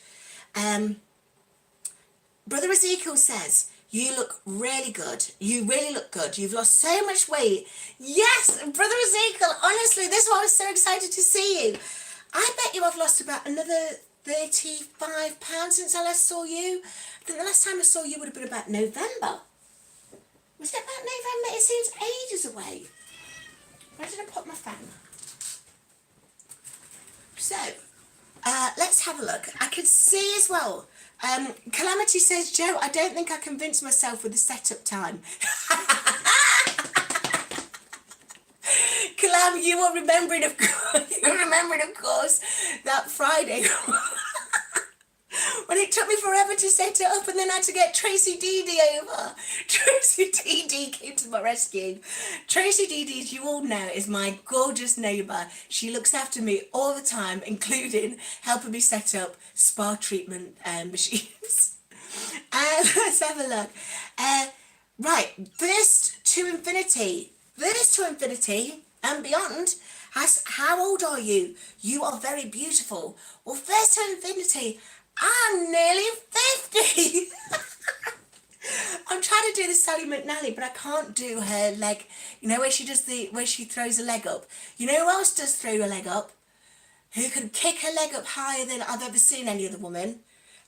Brother Ezekiel says, you look really good. You really look good. You've lost so much weight. Yes, Brother Ezekiel, honestly, this is why I was so excited to see you. I bet you I've lost about another £35 since I last saw you. I think the last time I saw you would have been about November. Was it about November? It seems ages away. Where did I put my fan? So, let's have a look. I can see as well. Calamity says, Joe, I don't think I convinced myself with the setup time. Calam, you were remembering, of course, that Friday when it took me forever to set it up and then I had to get Tracy DD over. Tracy DD came to my rescue. Tracy DD, as you all know, is my gorgeous neighbour. She looks after me all the time, including helping me set up spa treatment machines. Let's have a look. Right, Thirst to Infinity. Thirst to Infinity and beyond. How old are you? You are very beautiful. Well, Thirst to Infinity, I'm nearly 50. I'm trying to do the Sally McNally, but I can't do her leg. You know where she throws a leg up. You know who else does throw a leg up? Who can kick her leg up higher than I've ever seen any other woman?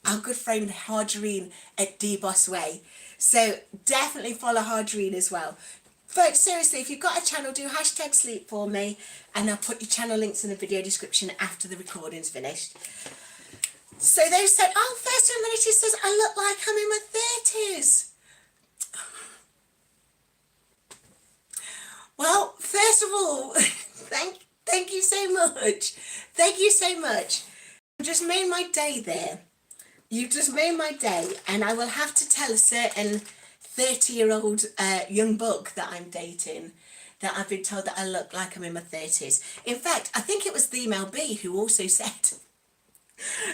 Our good friend Harjareen at D-Boss Way. So definitely follow Harjareen as well. Folks, seriously, if you've got a channel, do hashtag sleep for me, and I'll put your channel links in the video description after the recording's finished. So they said, oh, First Infinity says, I look like I'm in my 30s. Well, first of all, thank you so much. Thank you so much. You just made my day there. You just made my day, and I will have to tell a certain 30-year-old young buck that I'm dating that I've been told that I look like I'm in my 30s. In fact, I think it was the email B who also said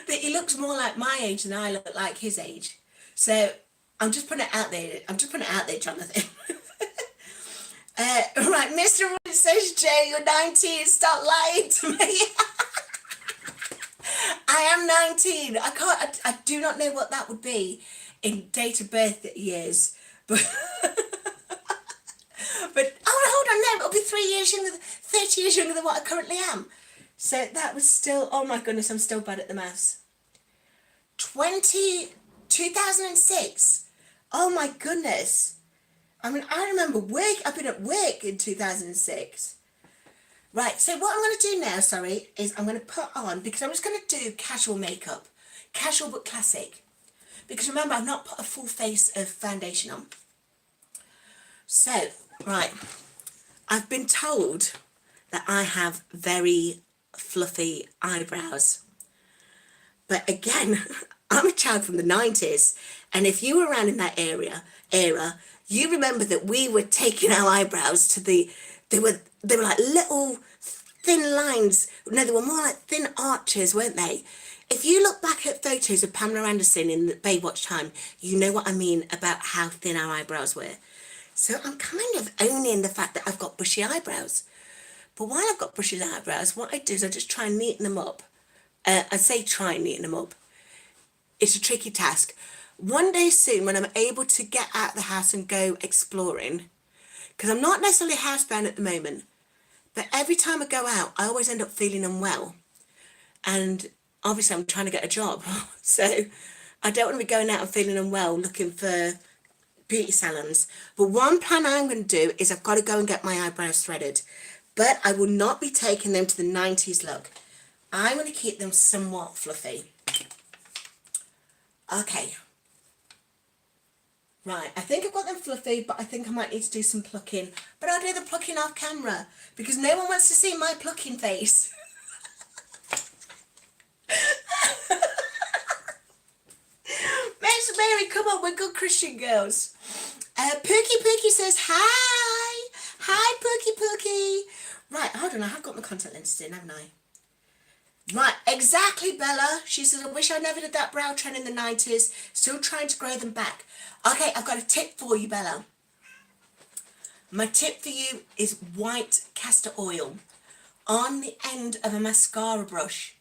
that he looks more like my age than I look like his age. So I'm just putting it out there. Jonathan. Right, Mr. Roy says, Jay, you're 19. Stop lying to me. I am 19. I do not know what that would be in date of birth years. But oh, hold on, no, it'll be 3 years younger, 30 years younger than what I currently am. So that was still, oh my goodness, I'm still bad at the maths. 2006. Oh my goodness. I mean, I remember work, I've been at work in 2006. Right, so what I'm going to do now, is I'm going to put on, because I'm just going to do casual makeup. Casual but classic. Because remember, I've not put a full face of foundation on. So, right, I've been told that I have very fluffy eyebrows. But again, I'm a child from the 90s, and if you were around in that era, you remember that we were taking our eyebrows to they were like little thin lines. No, they were more like thin arches, weren't they? If you look back at photos of Pamela Anderson in the Baywatch time, you know what I mean about how thin our eyebrows were. So I'm kind of owning the fact that I've got bushy eyebrows. But while I've got bushy eyebrows, what I do is I just try and neaten them up. I say try and neaten them up. It's a tricky task. One day soon, when I'm able to get out of the house and go exploring, because I'm not necessarily housebound at the moment, but every time I go out, I always end up feeling unwell. And obviously I'm trying to get a job. So I don't want to be going out and feeling unwell looking for beauty salons. But one plan I'm going to do is I've got to go and get my eyebrows threaded. But I will not be taking them to the 90s look. I'm going to keep them somewhat fluffy. Okay. Right, I think I've got them fluffy, but I think I might need to do some plucking. But I'll do the plucking off camera, because no one wants to see my plucking face. Miss Mary, come on, we're good Christian girls. Pookie says, hi. Hi, Pookie. Right, hold on, I have got my contact lenses in, haven't I? Right, exactly, Bella. She says, I wish I never did that brow trend in the 90s. Still trying to grow them back. Okay, I've got a tip for you, Bella. My tip for you is white castor oil on the end of a mascara brush.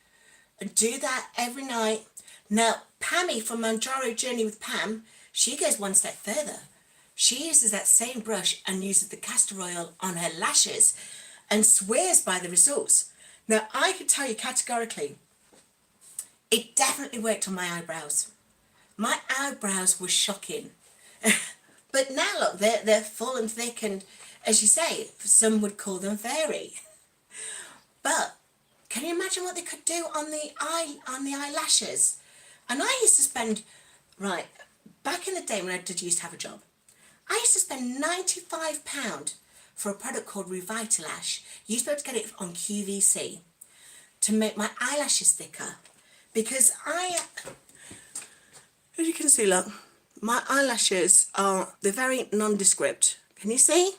And do that every night. Now, Pammy from Mounjaro Journey with Pam, she goes one step further. She uses that same brush and uses the castor oil on her lashes and swears by the results. Now, I can tell you categorically, it definitely worked on my eyebrows. My eyebrows were shocking. But now, look, they're full and thick, and as you say, some would call them fairy. But can you imagine what they could do on the eyelashes? And I used to spend, right, back in the day when I used to have a job, I used to spend £95 for a product called Revitalash. You used to be able to get it on QVC to make my eyelashes thicker. Because as you can see, look, my eyelashes they're very nondescript. Can you see?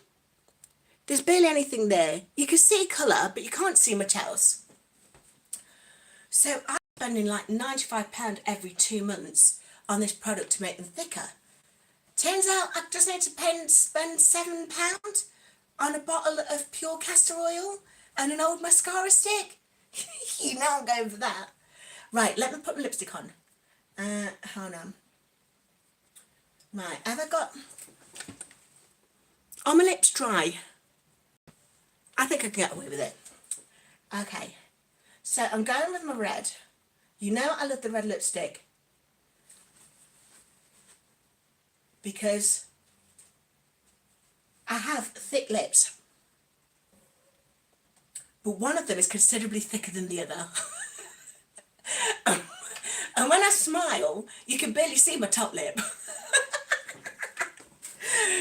There's barely anything there. You can see colour, but you can't see much else. So I'm spending like £95 every 2 months on this product to make them thicker. Turns out I just need to spend £7 on a bottle of pure castor oil and an old mascara stick. You know I'm going for that. Right, let me put my lipstick on. Hold on. Right, have I got... Are my lips dry? I think I can get away with it. Okay, so I'm going with my red. You know I love the red lipstick. Because I have thick lips. But one of them is considerably thicker than the other. And when I smile, you can barely see my top lip.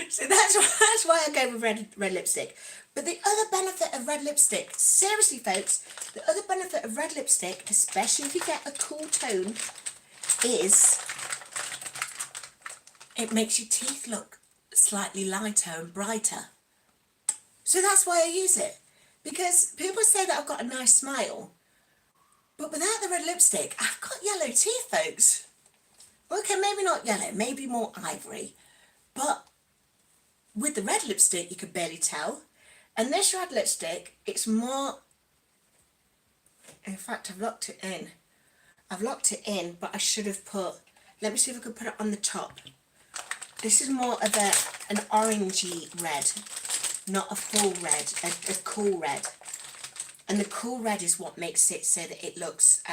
So that's why I go with red lipstick. But the other benefit of red lipstick, seriously folks, the other benefit of red lipstick, especially if you get a cool tone, is it makes your teeth look slightly lighter and brighter. So that's why I use it. Because people say that I've got a nice smile, but without the red lipstick, I've got yellow teeth, folks. Okay, maybe not yellow, maybe more ivory. But with the red lipstick, you could barely tell. And this red lipstick, it's more... In fact, I've locked it in. I've locked it in, but I should have put... Let me see if I could put it on the top. This is more of an orangey red. not a full red, a cool red. And the cool red is what makes it so that it looks,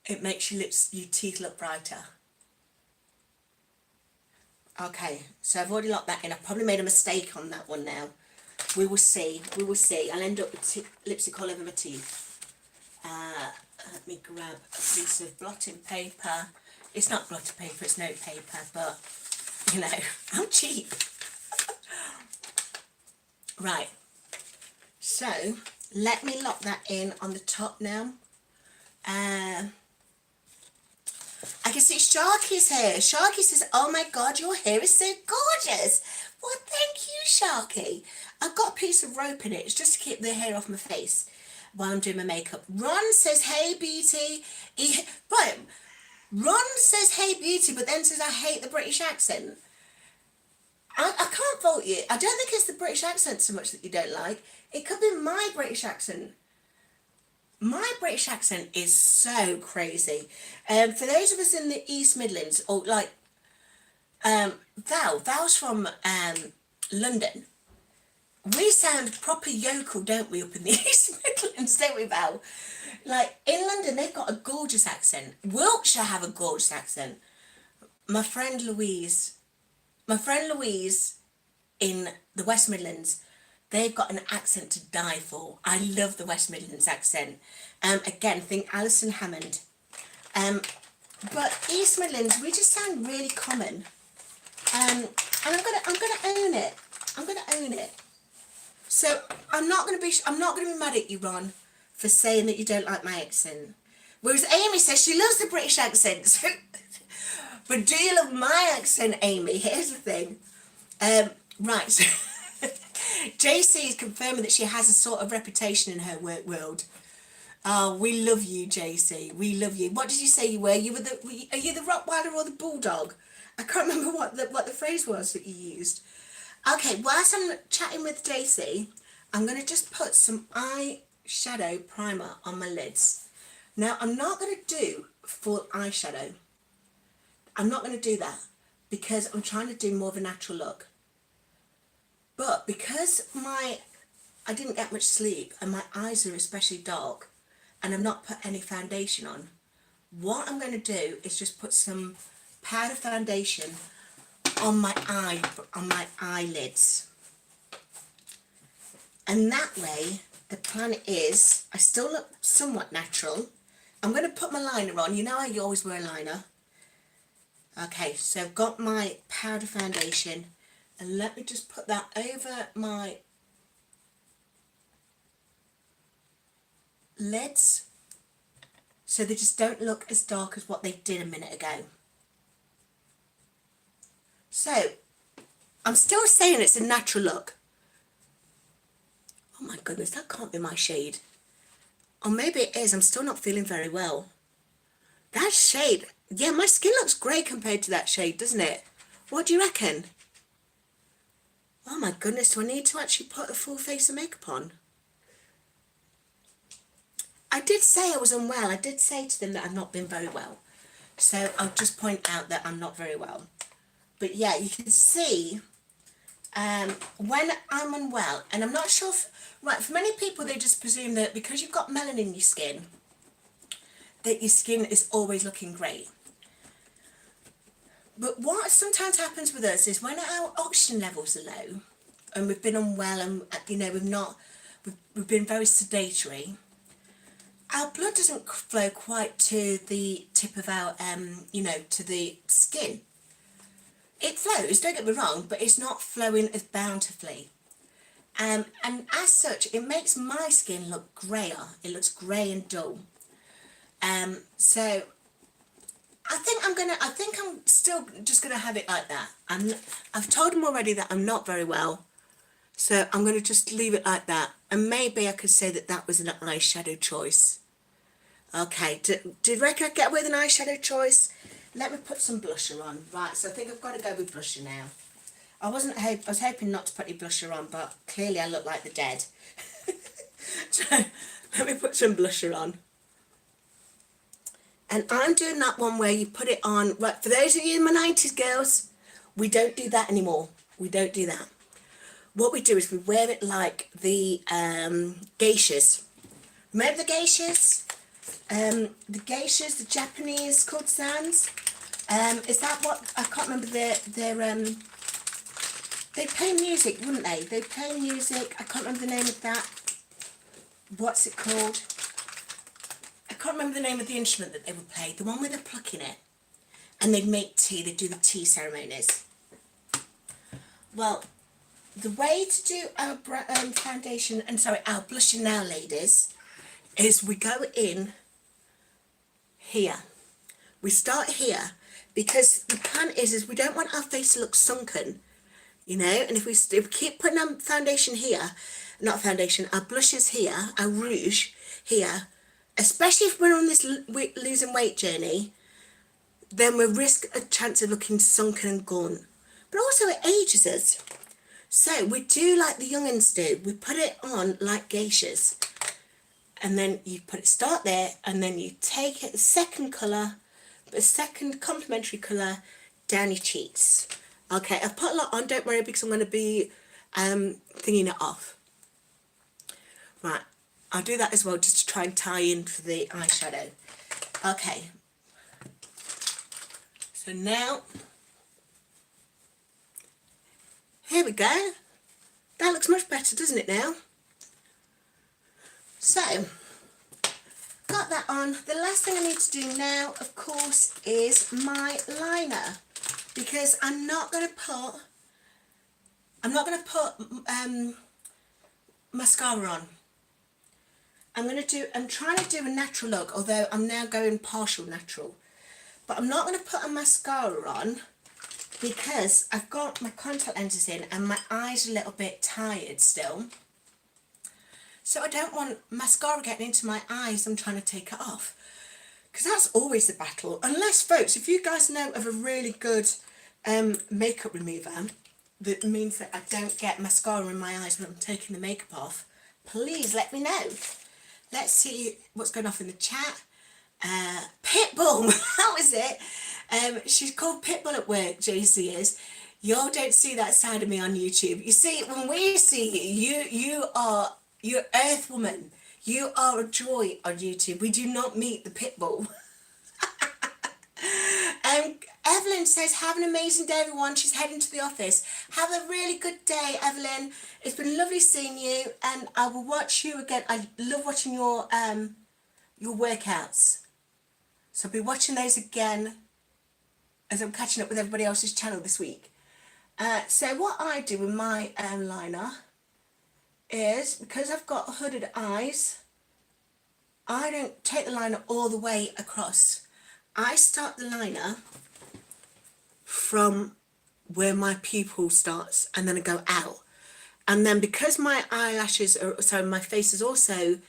it makes your teeth look brighter. Okay, so I've already locked that in. I've probably made a mistake on that one now. We will see, we will see. I'll end up with lipstick all over my teeth. Let me grab a piece of blotting paper. It's not blotting paper, it's note paper, but, you know, I'm cheap. Right, so let me lock that in on the top now. I can see Sharky's hair. Sharky says, oh my God, your hair is so gorgeous. Well, thank you, Sharky. I've got a piece of rope in it. It's just to keep the hair off my face while I'm doing my makeup. Ron says, hey, beauty. Right, Ron says, hey, beauty, but then says, I hate the British accent. I can't fault you. I don't think it's the British accent so much that you don't like. It could be my British accent. My British accent is so crazy. For those of us in the East Midlands, or like Val's from London, we sound proper yokel, don't we, up in the East Midlands, don't we, Val? Like, in London, they've got a gorgeous accent. Wiltshire have a gorgeous accent. My friend Louise in the West Midlands, they've got an accent to die for. I love the West Midlands accent. Again, think Alison Hammond. But East Midlands, we just sound really common. And I'm gonna own it. I'm gonna own it. So I'm not gonna be mad at you, Ron, for saying that you don't like my accent. Whereas Amy says she loves the British accent. So, but do you love my accent, Amy? Here's the thing. Right. So JC is confirming that she has a sort of reputation in her work world. Oh, we love you, JC. We love you. What did you say you were? Are you the Rottweiler or the Bulldog? I can't remember what the phrase was that you used. Okay, whilst I'm chatting with JC, I'm going to just put some eyeshadow primer on my lids. Now, I'm not going to do full eyeshadow. I'm not going to do that because I'm trying to do more of a natural look. But because I didn't get much sleep and my eyes are especially dark and I've not put any foundation on, what I'm going to do is just put some powder foundation on my eyelids. And that way, the plan is, I still look somewhat natural. I'm going to put my liner on. You know how you always wear a liner. Okay, so I've got my powder foundation. And let me just put that over my lids so they just don't look as dark as what they did a minute ago. So, I'm still saying it's a natural look. Oh my goodness, that can't be my shade. Or maybe it is, I'm still not feeling very well. That shade, yeah, my skin looks great compared to that shade, doesn't it? What do you reckon? Oh my goodness, do I need to actually put a full face of makeup on? I did say I was unwell. I did say to them that I've not been very well. So I'll just point out that I'm not very well. But yeah, you can see when I'm unwell, and I'm not sure if, right, for many people they just presume that because you've got melanin in your skin, that your skin is always looking great. But what sometimes happens with us is when our oxygen levels are low and we've been unwell and, you know, we've been very sedentary, our blood doesn't flow quite to the tip of our, you know, to the skin. It flows, don't get me wrong, but it's not flowing as bountifully. And as such, it makes my skin look greyer. It looks grey and dull. So I think I'm still just gonna have it like that. I've told them already that I'm not very well, so I'm gonna just leave it like that. And maybe I could say that that was an eyeshadow choice. Okay, did reckon I'd get away with an eyeshadow choice? Let me put some blusher on. Right, so I think I've got to go with blusher now. I was hoping not to put any blusher on, but clearly I look like the dead. So let me put some blusher on. And I'm doing that one where you put it on, right, for those of you in my 90s girls, We don't do that anymore. We don't do that. What we do is we wear it like the geishas. Remember the geishas? The geishas, the Japanese courtesans. Is that what, I can't remember their they play music, wouldn't they? They play music, I can't remember the name of that. What's it called? I can't remember the name of the instrument that they would play. The one where they're plucking it. And they'd make tea, they'd do the tea ceremonies. Well, the way to do our foundation, and sorry, our blushing now, ladies, is we go in here. We start here because the plan is we don't want our face to look sunken, you know, and if we keep putting our foundation here, not foundation, our blushes here, our rouge here, especially if we're on this losing weight journey, then we risk a chance of looking sunken and gaunt. But also it ages us. So we do like the young'uns do. We put it on like geishas. And then you start there, and then you take it, the second colour, the second complementary colour down your cheeks. Okay, I've put a lot on, don't worry, because I'm going to be thinking it off. Right, I'll do that as well, just to try and tie in for the eyeshadow. Okay. So now, here we go. That looks much better, doesn't it now? So, got that on. The last thing I need to do now, of course, is my liner, because I'm not going to put mascara on. I'm trying to do a natural look, although I'm now going partial natural. But I'm not going to put a mascara on because I've got my contact lenses in and my eyes are a little bit tired still. So I don't want mascara getting into my eyes. I'm trying to take it off. Because that's always the battle. Unless, folks, if you guys know of a really good makeup remover that means that I don't get mascara in my eyes when I'm taking the makeup off, please let me know. Let's see what's going off in the chat. Pitbull, that was it. She's called Pitbull at work, JC is. Y'all don't see that side of me on YouTube. You see, when we see you are, you're Earth Woman. You are a joy on YouTube. We do not meet the Pitbull. Evelyn says, have an amazing day, everyone. She's heading to the office. Have a really good day, Evelyn. It's been lovely seeing you, and I will watch you again. I love watching your workouts. So I'll be watching those again as I'm catching up with everybody else's channel this week. So what I do with my liner is, because I've got hooded eyes, I don't take the liner all the way across. I start the liner from where my pupil starts, and then I go out. And then because my eyelashes are, so my face is also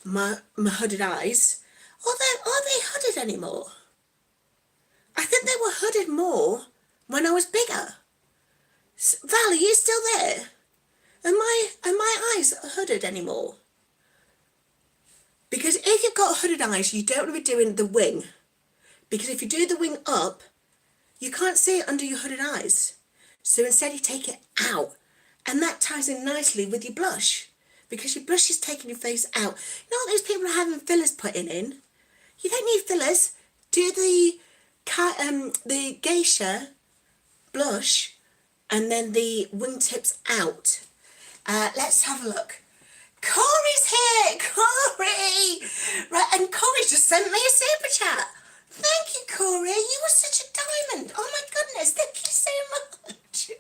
my hooded eyes, although, are they hooded anymore? I think they were hooded more when I was bigger. Val, are you still there? Are my eyes hooded anymore? Because if you've got hooded eyes, you don't want to be doing the wing. Because if you do the wing up, you can't see it under your hooded eyes. So instead you take it out. And that ties in nicely with your blush. Because your blush is taking your face out. You know what those people are having fillers put in? You don't need fillers. Do the geisha blush and then the wingtips out. Let's have a look. Corey's here! Corey! Right, and Corey just sent me a super chat. Thank you, Corey. You were such a diamond. Oh my goodness, thank you so much.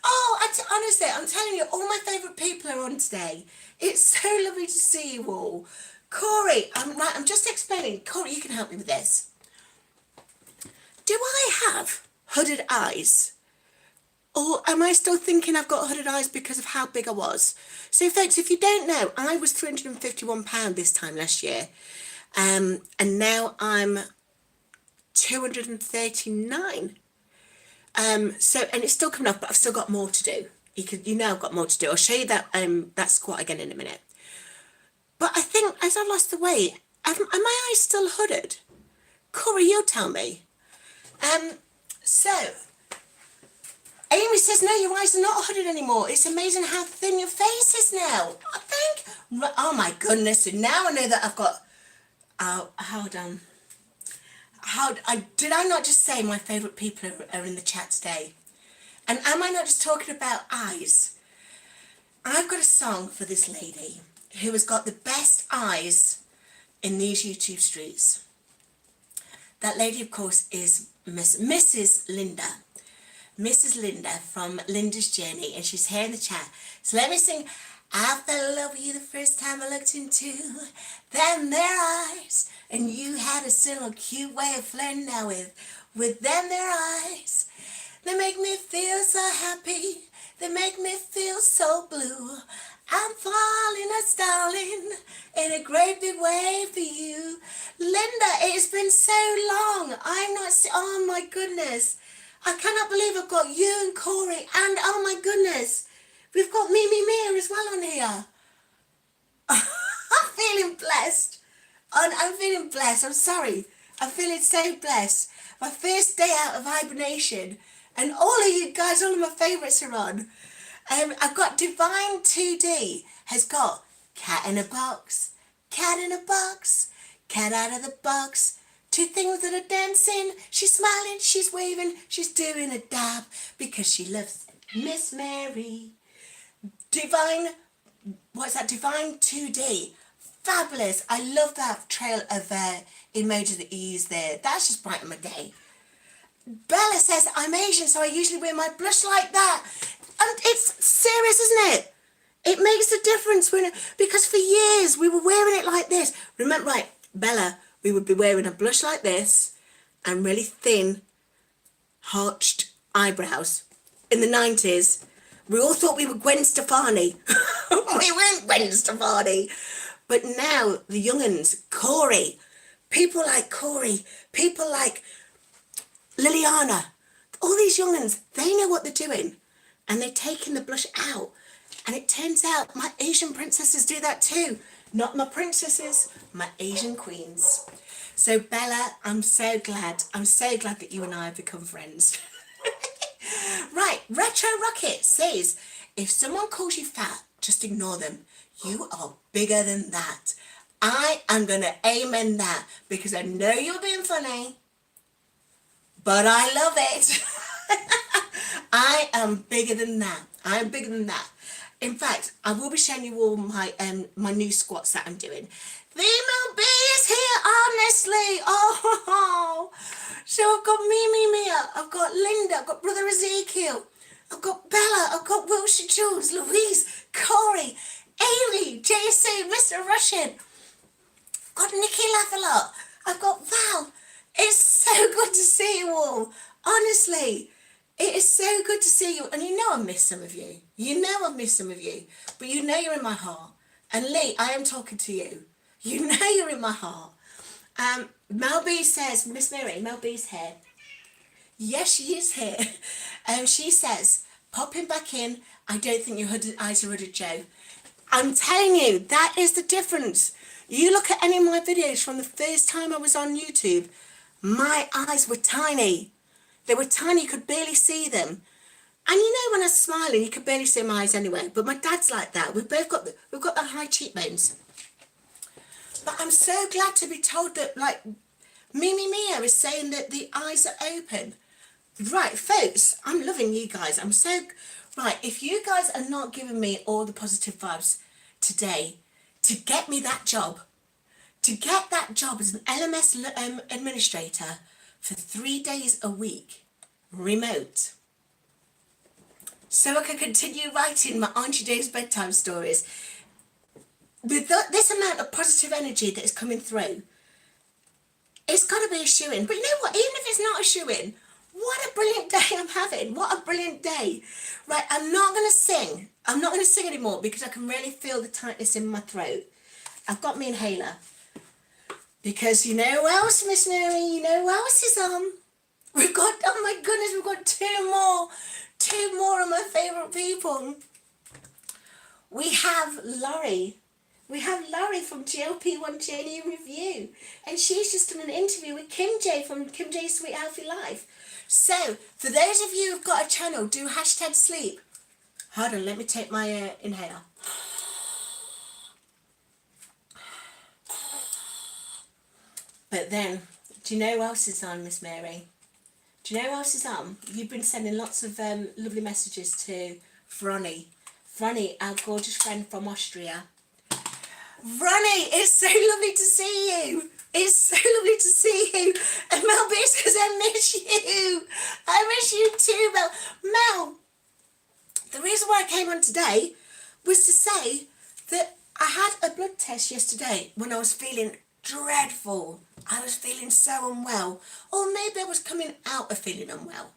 Oh, honestly, I'm telling you, all my favourite people are on today. It's so lovely to see you all. Corey, I'm just explaining. Corey, you can help me with this. Do I have hooded eyes? Or am I still thinking I've got hooded eyes because of how big I was? So folks, if you don't know, I was £351 this time last year. And now I'm 239. So, and it's still coming off, but I've still got more to do. You know I've got more to do. I'll show you that squat again in a minute. But I think as I've lost the weight, are my eyes still hooded? Corey, you'll tell me. So Amy says, no, your eyes are not hooded anymore. It's amazing how thin your face is now. I think, oh my goodness. And now I know that I've got, hold on. Did I not just say my favourite people are in the chat today? And am I not just talking about eyes? I've got a song for this lady who has got the best eyes in these YouTube streets. That lady, of course, is Mrs. Linda. Mrs. Linda from Linda's Journey, and she's here in the chat. So let me sing. I fell in love with you the first time I looked into them their eyes, and you had a simple cute way of flirting now with them their eyes. They make me feel so happy, they make me feel so blue. I'm falling, darling, in a great big way for you. Linda, it's been so long. I'm not, oh my goodness. I cannot believe I've got you and Corey, and oh my goodness, we've got Mimi Mia as well on here. I'm feeling blessed. I'm feeling blessed. I'm sorry. I'm feeling so blessed. My first day out of hibernation, and all of you guys, all of my favourites are on. I've got Divine 2D has got cat in a box, cat in a box, cat out of the box. Two things that are dancing. She's smiling, she's waving, she's doing a dab because she loves Miss Mary. Divine, what's that? Divine 2D. Fabulous. I love that trail of emoji that you use there. That's just brightened my day. Bella says, I'm Asian, so I usually wear my blush like that. And it's serious, isn't it? It makes a difference because for years we were wearing it like this. Remember, right, Bella, we would be wearing a blush like this and really thin, arched eyebrows. In the 90s, we all thought we were Gwen Stefani. We weren't Gwen Stefani. But now, the young'uns, Corey, people like Corey, people like Liliana, all these young'uns, they know what they're doing. And they're taking the blush out. And it turns out my Asian princesses do that too. Not my princesses, my Asian queens. So Bella, I'm so glad that you and I have become friends. Right, Retro Rocket says, if someone calls you fat, just ignore them. You are bigger than that. I am going to amen that because I know you're being funny, but I love it. I am bigger than that. I'm bigger than that. In fact, I will be showing you all my my new squats that I'm doing. Female B is here, honestly. Oh, so I've got Mimi Mia, I've got Linda, I've got Brother Ezekiel, I've got Bella, I've got Wilshire Jules, Louise, Corey, Amy, JC, Mr. Russian. I've got Nikki Laugh-A-Lot. I've got Val. It's so good to see you all. Honestly, it is so good to see you. And you know I miss some of you. You know I miss some of you. But you know you're in my heart. And Lee, I am talking to you. You know you're in my heart. Mel B says, Miss Mary, Mel B's here. Yes, she is here. She says, popping back in, I don't think your eyes are hooded, Joe. I'm telling you, that is the difference. You look at any of my videos from the first time I was on YouTube, my eyes were tiny. They were tiny, you could barely see them. And you know when I was smiling, you could barely see my eyes anyway. But my dad's like that. We've got the high cheekbones. But I'm so glad to be told that, like, Mimi Mia is saying that the eyes are open. Right, folks, I'm loving you guys. I'm so... Right, if you guys are not giving me all the positive vibes today to get me that job, to get that job as an LMS administrator for 3 days a week, remote, so I can continue writing my Auntie Dave's bedtime stories, with this amount of positive energy that is coming through, it's got to be a shoo-in. But you know what, even if it's not a shoo-in, what a brilliant day I'm having. What a brilliant day. Right, I'm not going to sing. I'm not going to sing anymore because I can really feel the tightness in my throat. I've got my inhaler. Because you know who else, Miss Mary? You know who else is on? We've got, oh my goodness, we've got two more of my favourite people. We have Laurie. we have Laurie from GLP-1 Journey in Review, and she's just done an interview with Kim J from Kim J's Sweet Healthy Life. So, for those of you who've got a channel, do #sleep. Hold on, let me take my inhaler. But then, do you know who else is on, Miss Mary? Do you know who else is on? You've been sending lots of lovely messages to Vronny. Vronny, our gorgeous friend from Austria. Vronny, it's so lovely to see you. It's so lovely to see you. And Mel B says, I miss you. I miss you too, Mel. Mel, the reason why I came on today was to say that I had a blood test yesterday when I was feeling dreadful. I was feeling so unwell. Or maybe I was coming out of feeling unwell.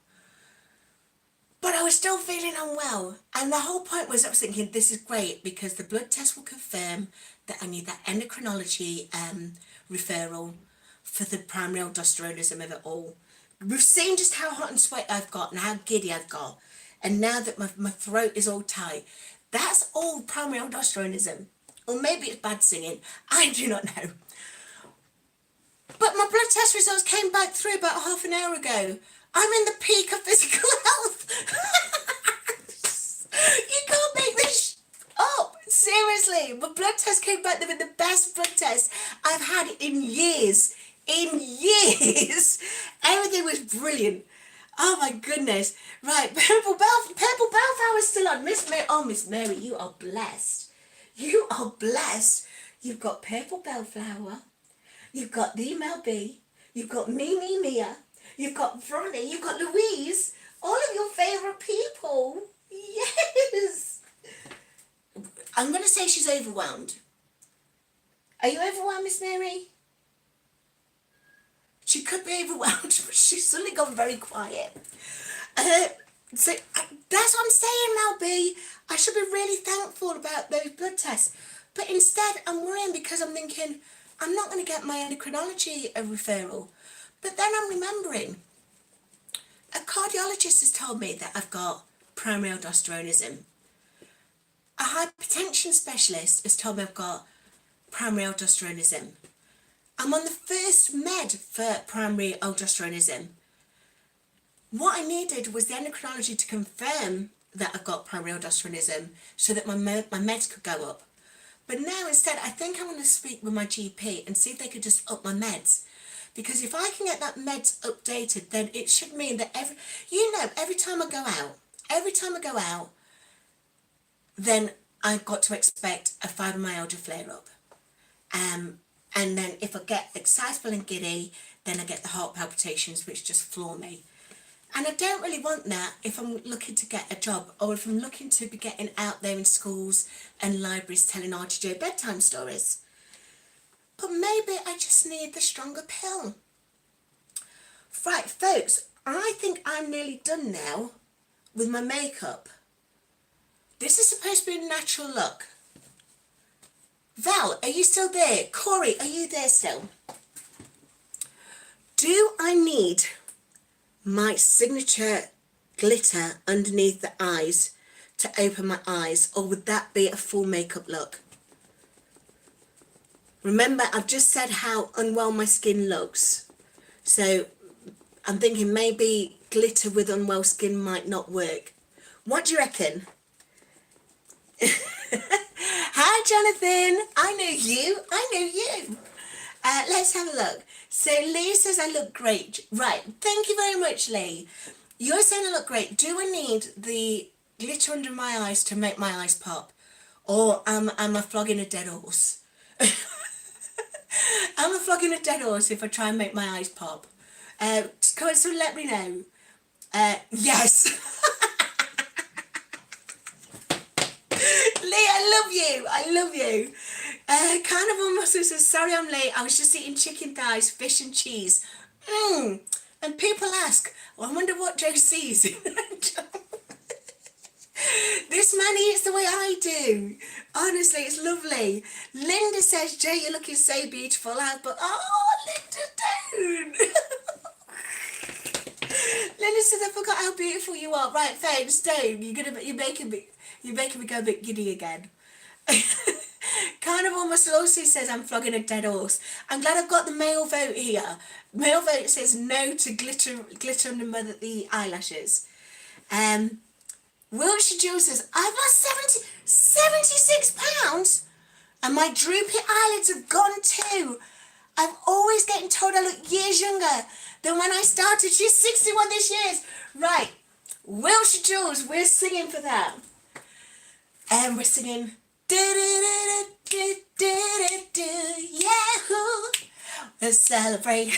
But I was still feeling unwell. And the whole point was I was thinking, this is great because the blood test will confirm that I need that endocrinology referral for the primary aldosteronism of it all. We've seen just how hot and sweat I've got and how giddy I've got. And now that my throat is all tight, that's all primary aldosteronism. Or maybe it's bad singing. I do not know. But my blood test results came back through about half an hour ago. I'm in the peak of physical health. You can't make this up. Seriously, my blood test came back. They were the best blood test I've had in years. In years. Everything was brilliant. Oh my goodness. Right, Purple Bellflower's still on. Miss Mary, oh Miss Mary, you are blessed. You are blessed. You've got Purple Bellflower. You've got the MLB. You've got Mia. You've got Vronny. You've got Louise. All of your favourite people. Yes. I'm going to say she's overwhelmed. Are you overwhelmed, Miss Mary? She could be overwhelmed, but she's suddenly gone very quiet. So that's what I'm saying, Mel B. I should be really thankful about those blood tests. But instead, I'm worrying because I'm thinking, I'm not going to get my endocrinology referral. But then I'm remembering, a cardiologist has told me that I've got primary aldosteronism. A hypertension specialist has told me I've got primary aldosteronism. I'm on the first med for primary aldosteronism. What I needed was the endocrinology to confirm that I've got primary aldosteronism so that my meds could go up. But now instead, I think I'm going to speak with my GP and see if they could just up my meds. Because if I can get that meds updated, then it should mean that every time I go out, then I've got to expect a fibromyalgia flare-up. And then if I get excitable and giddy, then I get the heart palpitations, which just floor me. And I don't really want that if I'm looking to get a job or if I'm looking to be getting out there in schools and libraries telling RTJ bedtime stories. But maybe I just need the stronger pill. Right, folks, I think I'm nearly done now with my makeup. This is supposed to be a natural look. Val, are you still there? Corey, are you there still? Do I need my signature glitter underneath the eyes to open my eyes, or would that be a full makeup look? Remember, I've just said how unwell my skin looks. So I'm thinking maybe glitter with unwell skin might not work. What do you reckon? Hi, Jonathan. I know you. Let's have a look. So Lee says I look great. Right. Thank you very much, Lee. You're saying I look great. Do I need the glitter under my eyes to make my eyes pop? Or am I flogging a dead horse? Am I flogging a dead horse if I try and make my eyes pop? So let me know. Yes. Lee, I love you. Carnival Muscle says, sorry I'm late, I was just eating chicken thighs, fish and cheese. And people ask, well, I wonder what Joe sees. This man eats the way I do. Honestly, it's lovely. Linda says, Joe, you're looking so beautiful. But Linda, don't. Linda says, I forgot how beautiful you are. Right, thanks, don't. You're making me go a bit giddy again. Carnival Muscle also says I'm flogging a dead horse. I'm glad I've got the male vote here. Male vote says no to glitter on the eyelashes. Wiltshire Jules says I've lost 76 pounds and my droopy eyelids have gone too. I'm always getting told I look years younger than when I started. She's 61 this year. Right, Wiltshire Jules, we're singing for that. And we're singing Yahoo! Let's celebrate.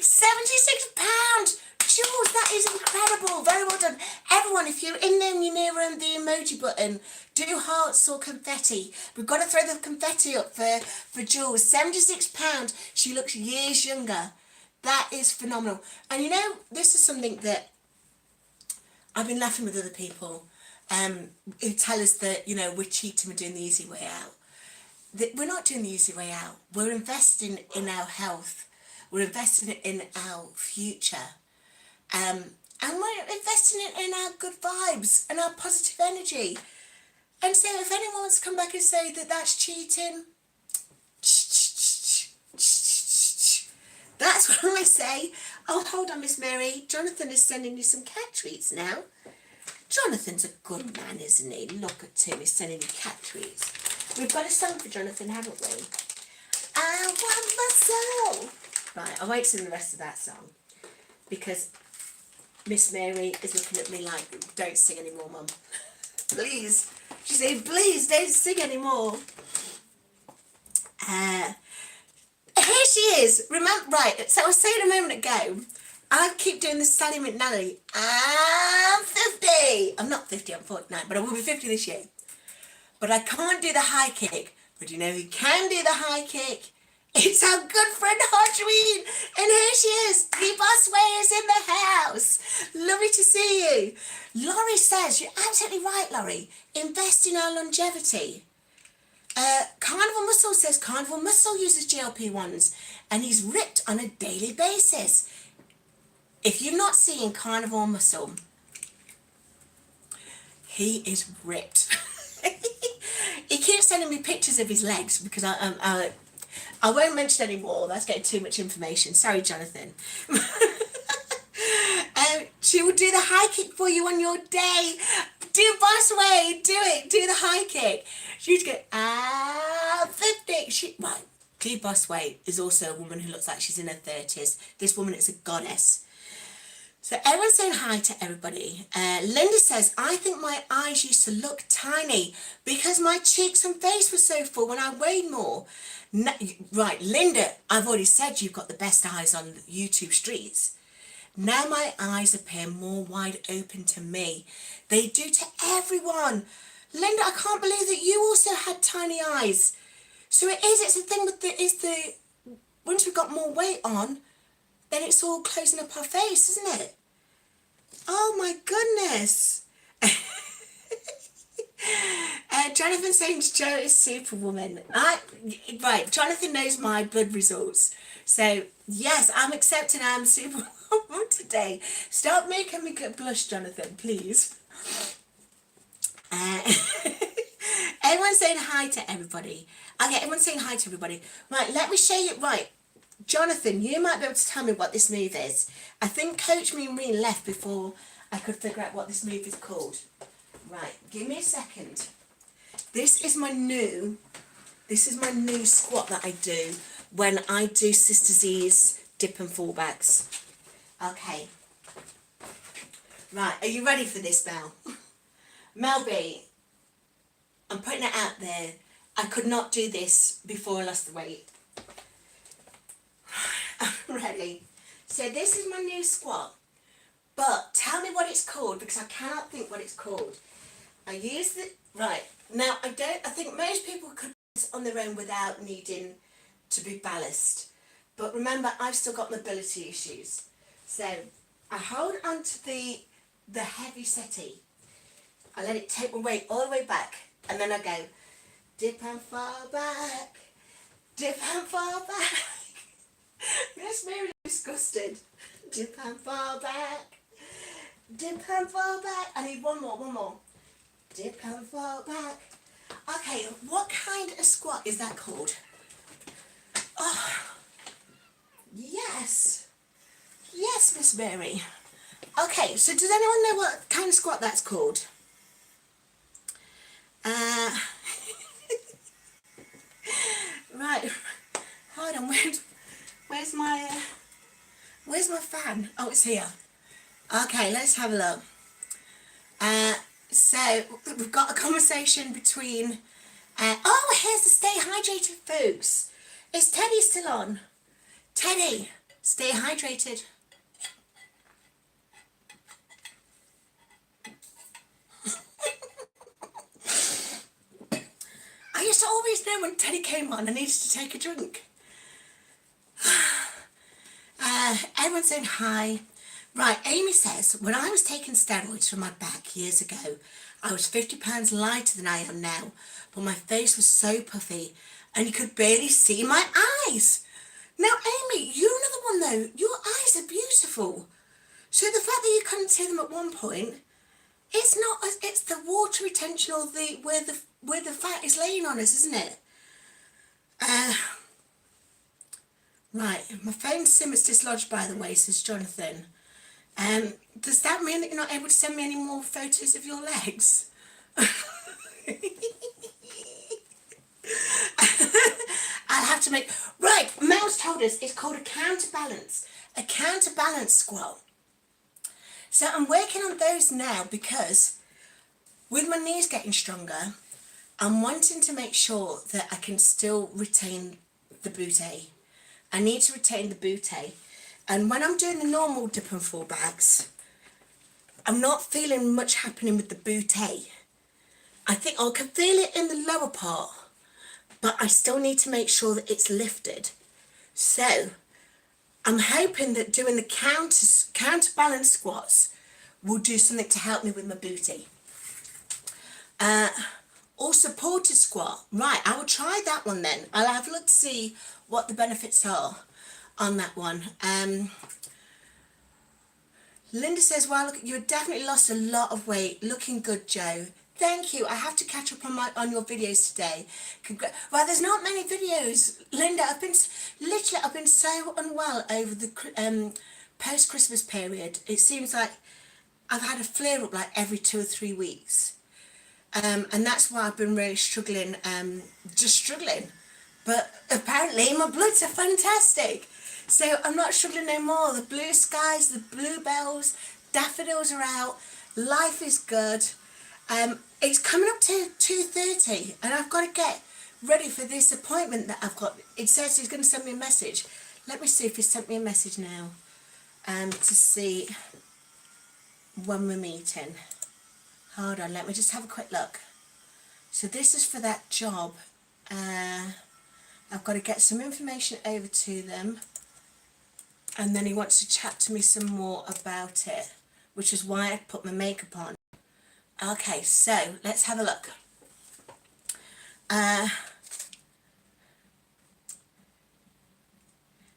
76 pounds! Jules, that is incredible. Very well done. Everyone, if you're in there and you're near the emoji button, do hearts or confetti. We've got to throw the confetti up for Jules. 76 pounds. She looks years younger. That is phenomenal. And you know, this is something that I've been laughing with other people who tell us that, you know, we're cheating, we're doing the easy way out. We're not doing the easy way out. We're investing in our health. We're investing in our future. And we're investing in our good vibes and our positive energy. And so if anyone wants to come back and say that that's cheating, that's what I say. Oh, hold on, Miss Mary. Jonathan is sending you some cat treats now. Jonathan's a good man, isn't he? Look at him, he's sending you cat treats. We've got a song for Jonathan, haven't we? I want my soul. Right, I'll wait till the rest of that song. Because Miss Mary is looking at me like, don't sing anymore, Mum. Please. She's saying, please, don't sing anymore. Here she is. Remember, right, so I was saying a moment ago, I keep doing the Sally McNally. I'm 50. I'm not 50, I'm 49, but I will be 50 this year. But I can't do the high kick. But you know who can do the high kick? It's our good friend Hodgween. And here she is. The Bossway is in the house. Lovely to see you. Laurie says, you're absolutely right, Laurie. Invest in our longevity. Carnival Muscle says Carnival Muscle uses GLP-1s and he's ripped on a daily basis. If you're not seeing Carnival Muscle, he is ripped. He keeps sending me pictures of his legs because I won't mention any more. That's getting too much information. Sorry, Jonathan. She will do the high kick for you on your day. Do Bossway. Do it. Do the high kick. She would go, 50. Right. Dee Bossway is also a woman who looks like she's in her 30s. This woman is a goddess. So everyone's saying hi to everybody. Linda says, I think my eyes used to look tiny because my cheeks and face were so full when I weighed more. No, right, Linda, I've already said you've got the best eyes on YouTube streets. Now my eyes appear more wide open to me. They do to everyone. Linda, I can't believe that you also had tiny eyes. So it's the thing with once we've got more weight on, then it's all closing up our face, isn't it? Oh my goodness. Jonathan saying Joe is Superwoman. Right, Jonathan knows my blood results. So, yes, I'm accepting I'm Superwoman today. Stop making me blush, Jonathan, please. Everyone's saying hi to everybody. Okay, everyone's saying hi to everybody. Right, let me show you. Right, Jonathan, you might be able to tell me what this move is. I think Coach Me and Reen left before I could figure out what this move is called. Right, give me a second. This is my new squat that I do when I do Sister Z's dip and fallbacks. Okay. Right, are you ready for this, Mel? Mel B, I'm putting it out there. I could not do this before I lost the weight. I'm ready. So this is my new squat. But tell me what it's called because I cannot think what it's called. I use the... Right. Now, I think most people could do this on their own without needing to be ballast. But remember, I've still got mobility issues. So I hold onto the heavy settee. I let it take my weight all the way back. And then I go, dip and fall back. Dip and fall back. Miss Mary disgusted. Dip and fall back. Dip and fall back. I need one more. Dip and fall back. Okay, what kind of squat is that called? Oh, yes. Yes, Miss Mary. Okay, so does anyone know what kind of squat that's called? Right. Hold on, where's my fan? Oh, it's here. Okay, let's have a look. So we've got a conversation between oh, here's the stay hydrated folks. Is Teddy still on? Teddy, stay hydrated. I used to always know when Teddy came on I needed to take a drink. Everyone's saying hi. Right, Amy says, when I was taking steroids for my back years ago, I was 50 pounds lighter than I am now, but my face was so puffy and you could barely see my eyes. Now, Amy, you know the one though, your eyes are beautiful. So the fact that you couldn't see them at one point, it's not, it's the water retention or the where the fat is laying on us, isn't it? Right, my phone SIM is dislodged, by the way, says Jonathan. Does that mean that you're not able to send me any more photos of your legs? I'll have to make... Right, Mel's told us it's called a counterbalance squat. So I'm working on those now because with my knees getting stronger, I'm wanting to make sure that I can still retain the butte. I need to retain the butte. And when I'm doing the normal dip and fall backs, I'm not feeling much happening with the butte. I think I can feel it in the lower part, but I still need to make sure that it's lifted. So I'm hoping that doing the counterbalance squats will do something to help me with my butte. Or supported squat. Right, I will try that one then. I'll have a look to see what the benefits are on that one. Linda says, wow, look, you definitely lost a lot of weight. Looking good, Joe. Thank you. I have to catch up on your videos today. Well, there's not many videos, Linda. I've been so unwell over the post-Christmas period. It seems like I've had a flare-up like every 2 or 3 weeks. And that's why I've been really struggling, just struggling. But apparently my bloods are fantastic. So I'm not struggling no more. The blue skies, the bluebells, daffodils are out. Life is good. It's coming up to 2:30 and I've got to get ready for this appointment that I've got. It says he's going to send me a message. Let me see if he sent me a message now to see when we're meeting. Hold on, let me just have a quick look. So this is for that job. I've got to get some information over to them and then he wants to chat to me some more about it, which is why I put my makeup on. Okay, so let's have a look.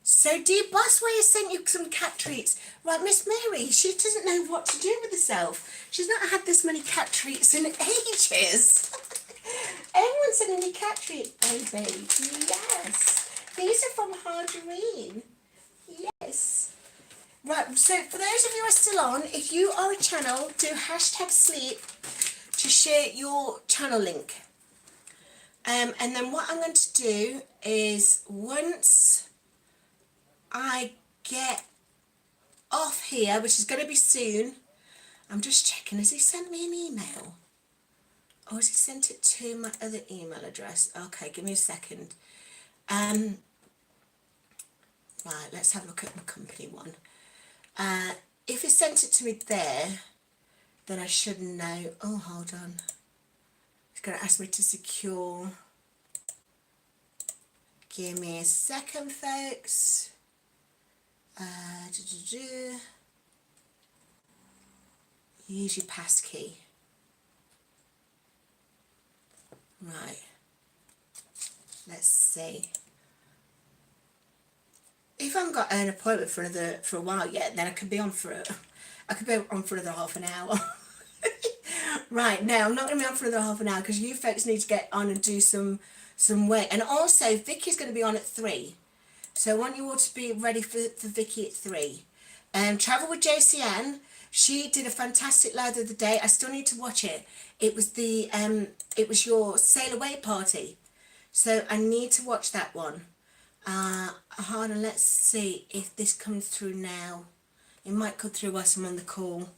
So Dee Bosway has sent you some cat treats. Right, Miss Mary, she doesn't know what to do with herself. She's not had this many cat treats in ages. Everyone's sending me cat treats, baby. Yes. These are from Harderine. Yes. Right, so for those of you who are still on, if you are a channel, do #sleep to share your channel link. And then what I'm going to do is once I get off here, which is going to be soon, I'm just checking, has he sent me an email? Or has he sent it to my other email address? Okay, give me a second. Right, let's have a look at my company one. If he sent it to me there, then I should know. Oh, hold on. He's going to ask me to secure. Give me a second, folks. Use your passkey. Right. Let's see. If I haven't got an appointment for a while yet, then I could be on for another half an hour. Right, now I'm not going to be on for another half an hour because you folks need to get on and do some weight. And also, Vicky's going to be on at 3. So I want you all to be ready for Vicky at 3. Travel with JCN. She did a fantastic live the other day. I still need to watch it. It was your sail away party. So I need to watch that one. Hold on, let's see if this comes through now. It might come through whilst I'm on the call.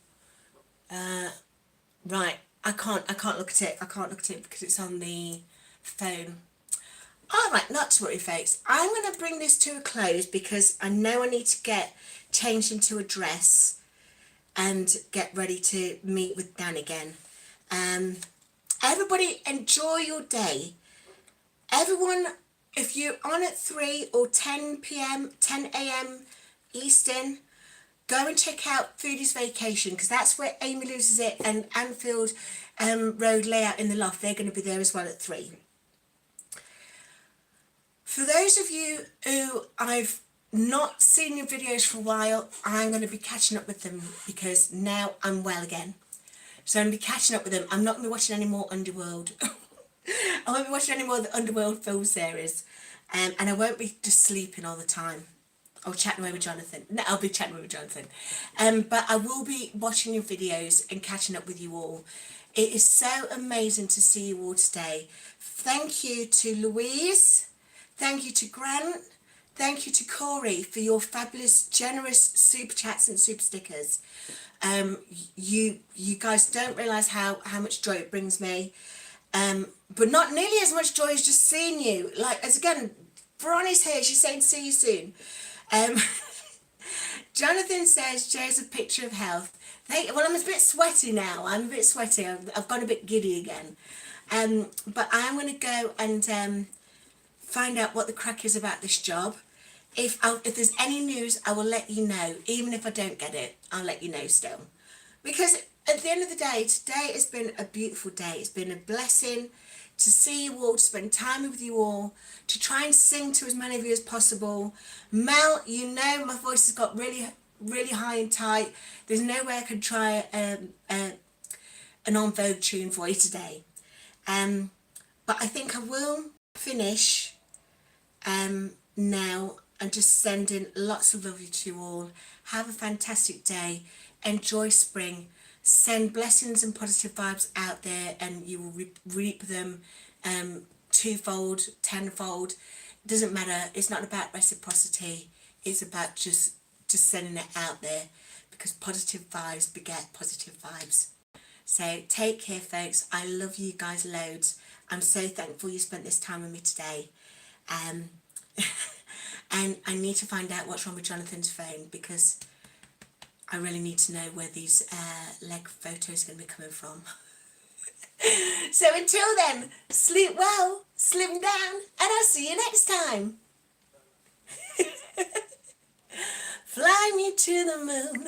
Right, I can't look at it. I can't look at it because it's on the phone. All right, not to worry, folks. I'm going to bring this to a close because I know I need to get changed into a dress and get ready to meet with Dan again. Everybody, enjoy your day. Everyone, if you're on at 3 or 10 p.m., 10 a.m. Eastern, go and check out Foodie's Vacation because that's where Amy Loses It and Anfield Road Layout in the Loft. They're going to be there as well at 3. For those of you who I've not seen your videos for a while, I'm going to be catching up with them because now I'm well again. So I'm going to be catching up with them. I'm not going to be watching any more Underworld. I won't be watching any more of the Underworld film series. And I won't be just sleeping all the time. Or chatting away with Jonathan. No, I'll be chatting away with Jonathan. But I will be watching your videos and catching up with you all. It is so amazing to see you all today. Thank you to Louise. Thank you to Grant. Thank you to Corey for your fabulous, generous super chats and super stickers. You guys don't realise how much joy it brings me. But not nearly as much joy as just seeing you. Like, as again, Veronica's here. She's saying see you soon. Jonathan says, Joe's a picture of health. Well, I'm a bit sweaty now. I'm a bit sweaty. I've gone a bit giddy again. But I'm going to go and find out what the crack is about this job. If there's any news, I will let you know. Even if I don't get it, I'll let you know still. Because at the end of the day, today has been a beautiful day. It's been a blessing to see you all, to spend time with you all, to try and sing to as many of you as possible. Mel, you know my voice has got really, really high and tight. There's no way I could try an En Vogue tune for you today. But I think I will finish now and just send in lots of love to you all. Have a fantastic day. Enjoy spring. Send blessings and positive vibes out there and you will reap them twofold, tenfold. It doesn't matter. It's not about reciprocity. It's about just sending it out there because positive vibes beget positive vibes. So take care, folks. I love you guys loads. I'm so thankful you spent this time with me today. And I need to find out what's wrong with Jonathan's phone because I really need to know where these leg photos are going to be coming from. So until then, sleep well, slim down, and I'll see you next time. Fly me to the moon